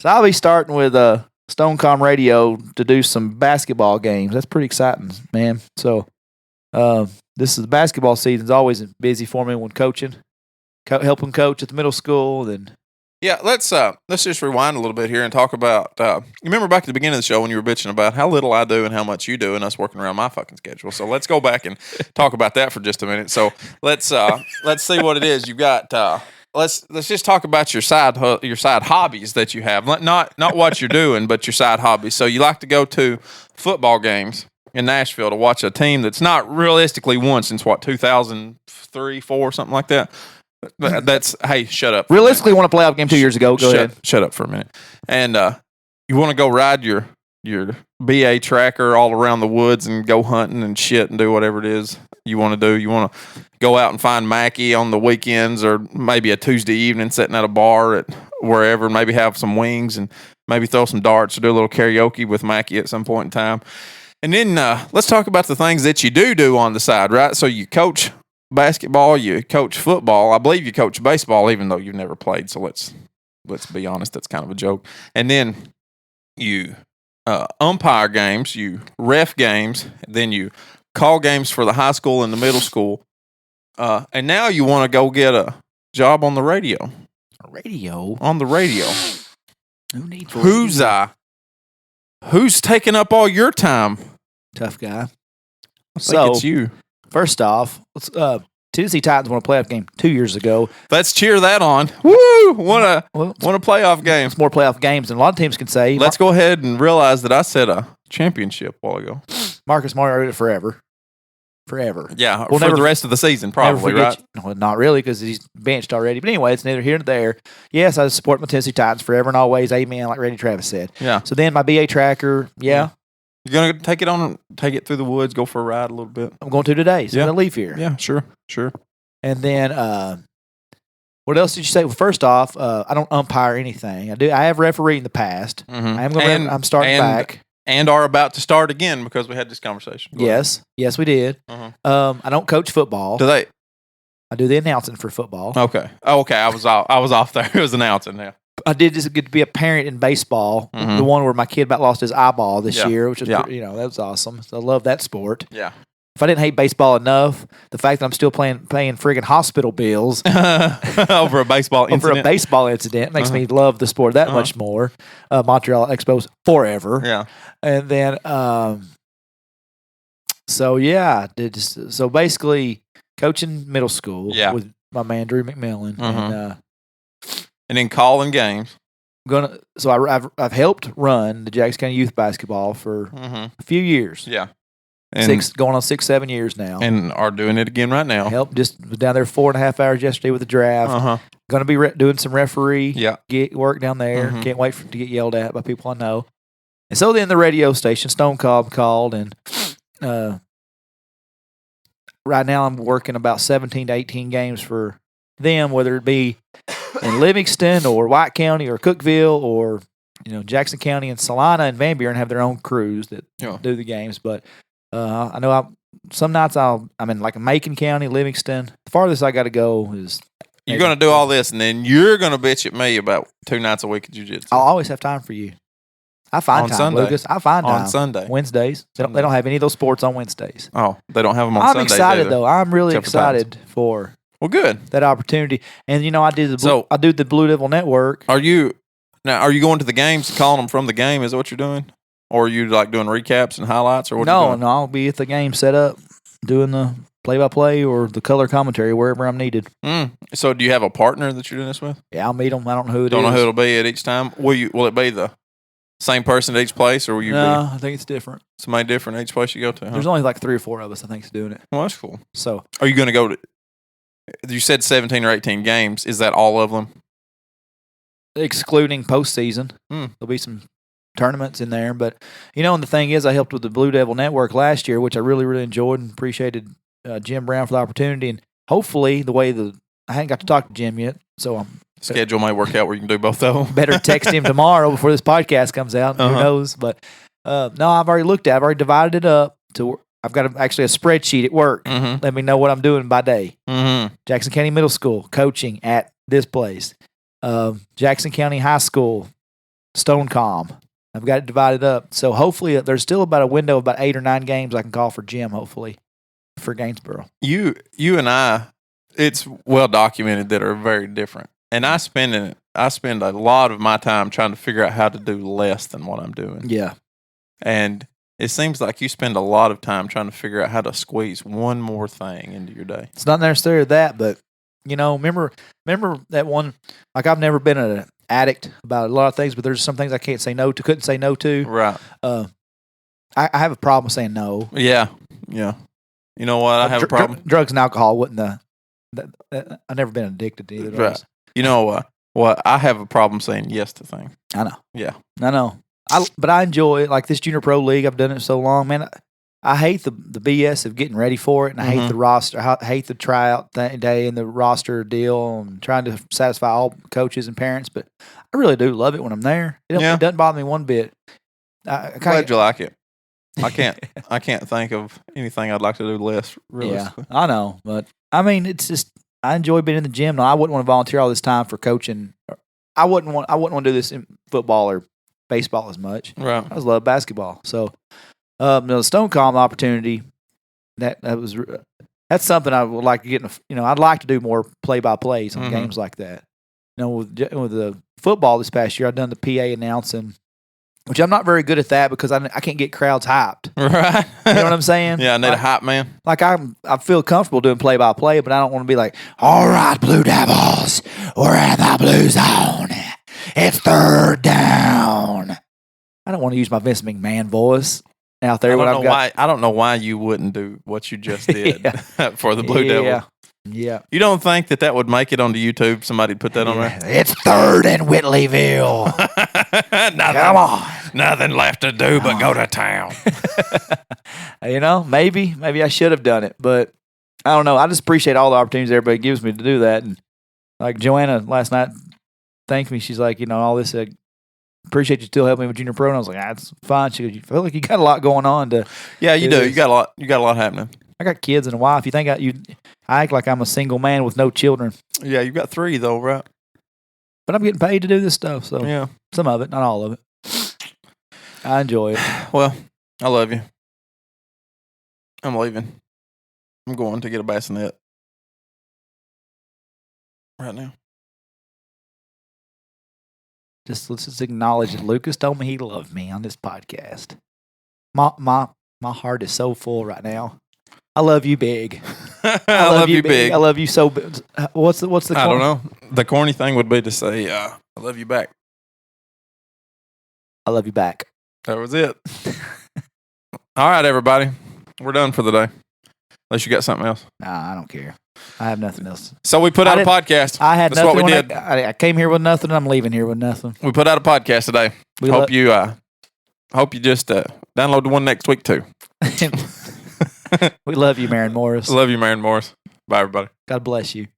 I'll be starting with Stonecom Radio to do some basketball games. That's pretty exciting, man. So this is the basketball season's always busy for me when coaching, helping coach at the middle school. Then yeah, let's just rewind a little bit here and talk about. You remember back at the beginning of the show when you were bitching about how little I do and how much you do, and us working around my fucking schedule. So let's go back and talk about that for just a minute. So let's see what it is you've got. Let's just talk about your side hobbies that you have. Not what you're doing, but your side hobbies. So you like to go to football games. in Nashville to watch a team that's not realistically won since what 2003, 4, something like that. That's hey, shut up. Realistically, won a playoff game 2 years ago. Go ahead. Shut up for a minute. And you want to go ride your BA tracker all around the woods and go hunting and shit and do whatever it is you want to do. You want to go out and find Mackie on the weekends or maybe a Tuesday evening sitting at a bar at wherever and maybe have some wings and maybe throw some darts or do a little karaoke with Mackie at some point in time. And then let's talk about the things that you do on the side, right? So you coach basketball, you coach football. I believe you coach baseball, even though you've never played. So let's be honest, that's kind of a joke. And then you umpire games, you ref games, then you call games for the high school and the middle school. And now you want to go get a job on the radio. Radio? On the radio. No need for Who's taking up all your time? Tough guy. I think it's you. First off, Tennessee Titans won a playoff game 2 years ago. Let's cheer that on. Woo! Won a playoff game. It's more playoff games than a lot of teams can say. Let's go ahead and realize that I said a championship a while ago. Marcus Mariota forever. Yeah, for the rest of the season, probably, right? No, not really, because he's benched already. But anyway, it's neither here nor there. Yes, I support my Tennessee Titans forever and always. Amen, like Randy Travis said. Yeah. So then my BA tracker, yeah. You're going to take it through the woods, go for a ride a little bit? I'm going to today, so I'm going to leave here. Yeah, sure. And then, what else did you say? Well, first off, I don't umpire anything. I have refereed in the past. Mm-hmm. I'm starting back. And are about to start again because we had this conversation. Yes, we did. Uh-huh. I don't coach football. Do they? I do the announcing for football. Okay. I was off there. It was announcing. Yeah. I did just get to be a parent in baseball. Mm-hmm. The one where my kid about lost his eyeball this year, which is that was awesome. So I love that sport. Yeah. If I didn't hate baseball enough, the fact that I'm still paying friggin' hospital bills over a baseball incident makes me love the sport that much more. Montreal Expos forever. Yeah. And then, so basically coaching middle school with my man Drew McMillan, and then calling games. I've helped run the Jackson County Youth Basketball for a few years. Yeah. And Going on 6-7 years now. And are doing it again right now. Helped just was down there 4.5 hours yesterday with the draft. Going to be doing some referee work down there. Can't wait to get yelled at by people I know. And so then the radio station, Stone Cobb, called, and right now I'm working about 17 to 18 games for them, whether it be in Livingston or White County or Cookeville or Jackson County and Salina and Van Buren have their own crews that do the games. But I know some nights I'm in like Macon County, Livingston. The farthest I got to go is. You're going to do all this, and then you're going to bitch at me about 2 nights a week at jiu-jitsu. I'll always have time for you. I find time, Sunday. Lucas. I find time on Sunday, Wednesdays. They don't have any of those sports on Wednesdays. Oh, they don't have them on Sundays. I'm excited either, though. I'm really excited for. Well, good that opportunity, and I do the Blue Devil Network. Are you going to the games, calling them from the game? Is that what you're doing, or are you like doing recaps and highlights, or what? No, I'll be at the game set up, doing the play-by-play or the color commentary wherever I'm needed. So, do you have a partner that you're doing this with? Yeah, I'll meet them. I don't know who it is. Don't know who it'll be at each time. Will it be the same person at each place, or will you be? No, I think it's different. Somebody different at each place you go to. Huh? There's only like 3 or 4 of us, I think, is doing it. Well, that's cool. So, are you going to go to? You said 17 or 18 games. Is that all of them? Excluding postseason. There'll be some tournaments in there. But, and the thing is, I helped with the Blue Devil Network last year, which I really, really enjoyed and appreciated Jim Brown for the opportunity. And hopefully, I hadn't got to talk to Jim yet, so I'm. Schedule may work out where you can do both of them. Better text him tomorrow before this podcast comes out. Who knows? But, no, I've already divided it up to I've got actually a spreadsheet at work. Let me know what I'm doing by day. Jackson County Middle School, coaching at this place. Jackson County High School, Stonecom. I've got it divided up. So hopefully there's still about a window of about 8 or 9 games I can call for Jim, hopefully, for Gainesboro. You and I, it's well documented that are very different. And I spend a lot of my time trying to figure out how to do less than what I'm doing. Yeah. And it seems like you spend a lot of time trying to figure out how to squeeze one more thing into your day. It's not necessarily that, but remember that one. Like I've never been an addict about a lot of things, but there's some things I can't say no to, couldn't say no to. Right. I have a problem saying no. Yeah. You know what? I have a problem. Drugs and alcohol wouldn't. I've never been addicted to either of Right. those. You know what? I have a problem saying yes to things. I know. Yeah. I know. But I enjoy it. Like this junior pro league, I've done it so long, man. I hate the BS of getting ready for it, and I hate the roster. I hate the tryout day and the roster deal, and trying to satisfy all coaches and parents. But I really do love it when I'm there. It doesn't bother me one bit. Glad you like it. I can't think of anything I'd like to do less. Really. Yeah, I know, but I mean, it's just I enjoy being in the gym. Now, I wouldn't want to volunteer all this time for coaching. I wouldn't want to do this in football or baseball as much. Right. I just love basketball. So, the Stone Calm opportunity that's something I would like to get. I'd like to do more play-by-plays on games like that. With the football this past year, I've done the PA announcing, which I'm not very good at that because I can't get crowds hyped. Right. You know what I'm saying? Yeah, I need a hype man. Like I feel comfortable doing play-by-play, but I don't want to be like, all right, Blue Devils, we're in the blue zone. It's third down. I don't want to use my Vince McMahon voice out there. I don't know why you wouldn't do what you just did for the Blue Devils. Yeah. You don't think that would make it onto YouTube? Somebody'd put that on there? It's third in Whitleyville. Come on. Nothing left to do but go to town. Maybe I should have done it, but I don't know. I just appreciate all the opportunities everybody gives me to do that. And like Joanna last night thanked me. She's like, all this, appreciate you still helping me with junior pro. And I was like, that's fine. She goes, you feel like you got a lot going on to. Yeah, you do. You got a lot happening. I got kids and a wife. You think I act like I'm a single man with no children. Yeah, you've got 3 though, right? But I'm getting paid to do this stuff. So yeah, some of it, not all of it. I enjoy it. Well, I love you. I'm leaving. I'm going to get a bassinet right now. Let's just acknowledge that Lucas told me he loved me on this podcast. My heart is so full right now. I love you big. I love you big. I love you so big. What's the I don't know. The corny thing would be to say, I love you back. I love you back. That was it. All right, everybody. We're done for the day. Unless you got something else. Nah, I don't care. I have nothing else. So we put out a podcast. I had That's nothing. what we did. I came here with nothing. I'm leaving here with nothing. We put out a podcast today. Hope you just download the one next week too. We love you, Maren Morris. Love you, Maren Morris. Bye, everybody. God bless you.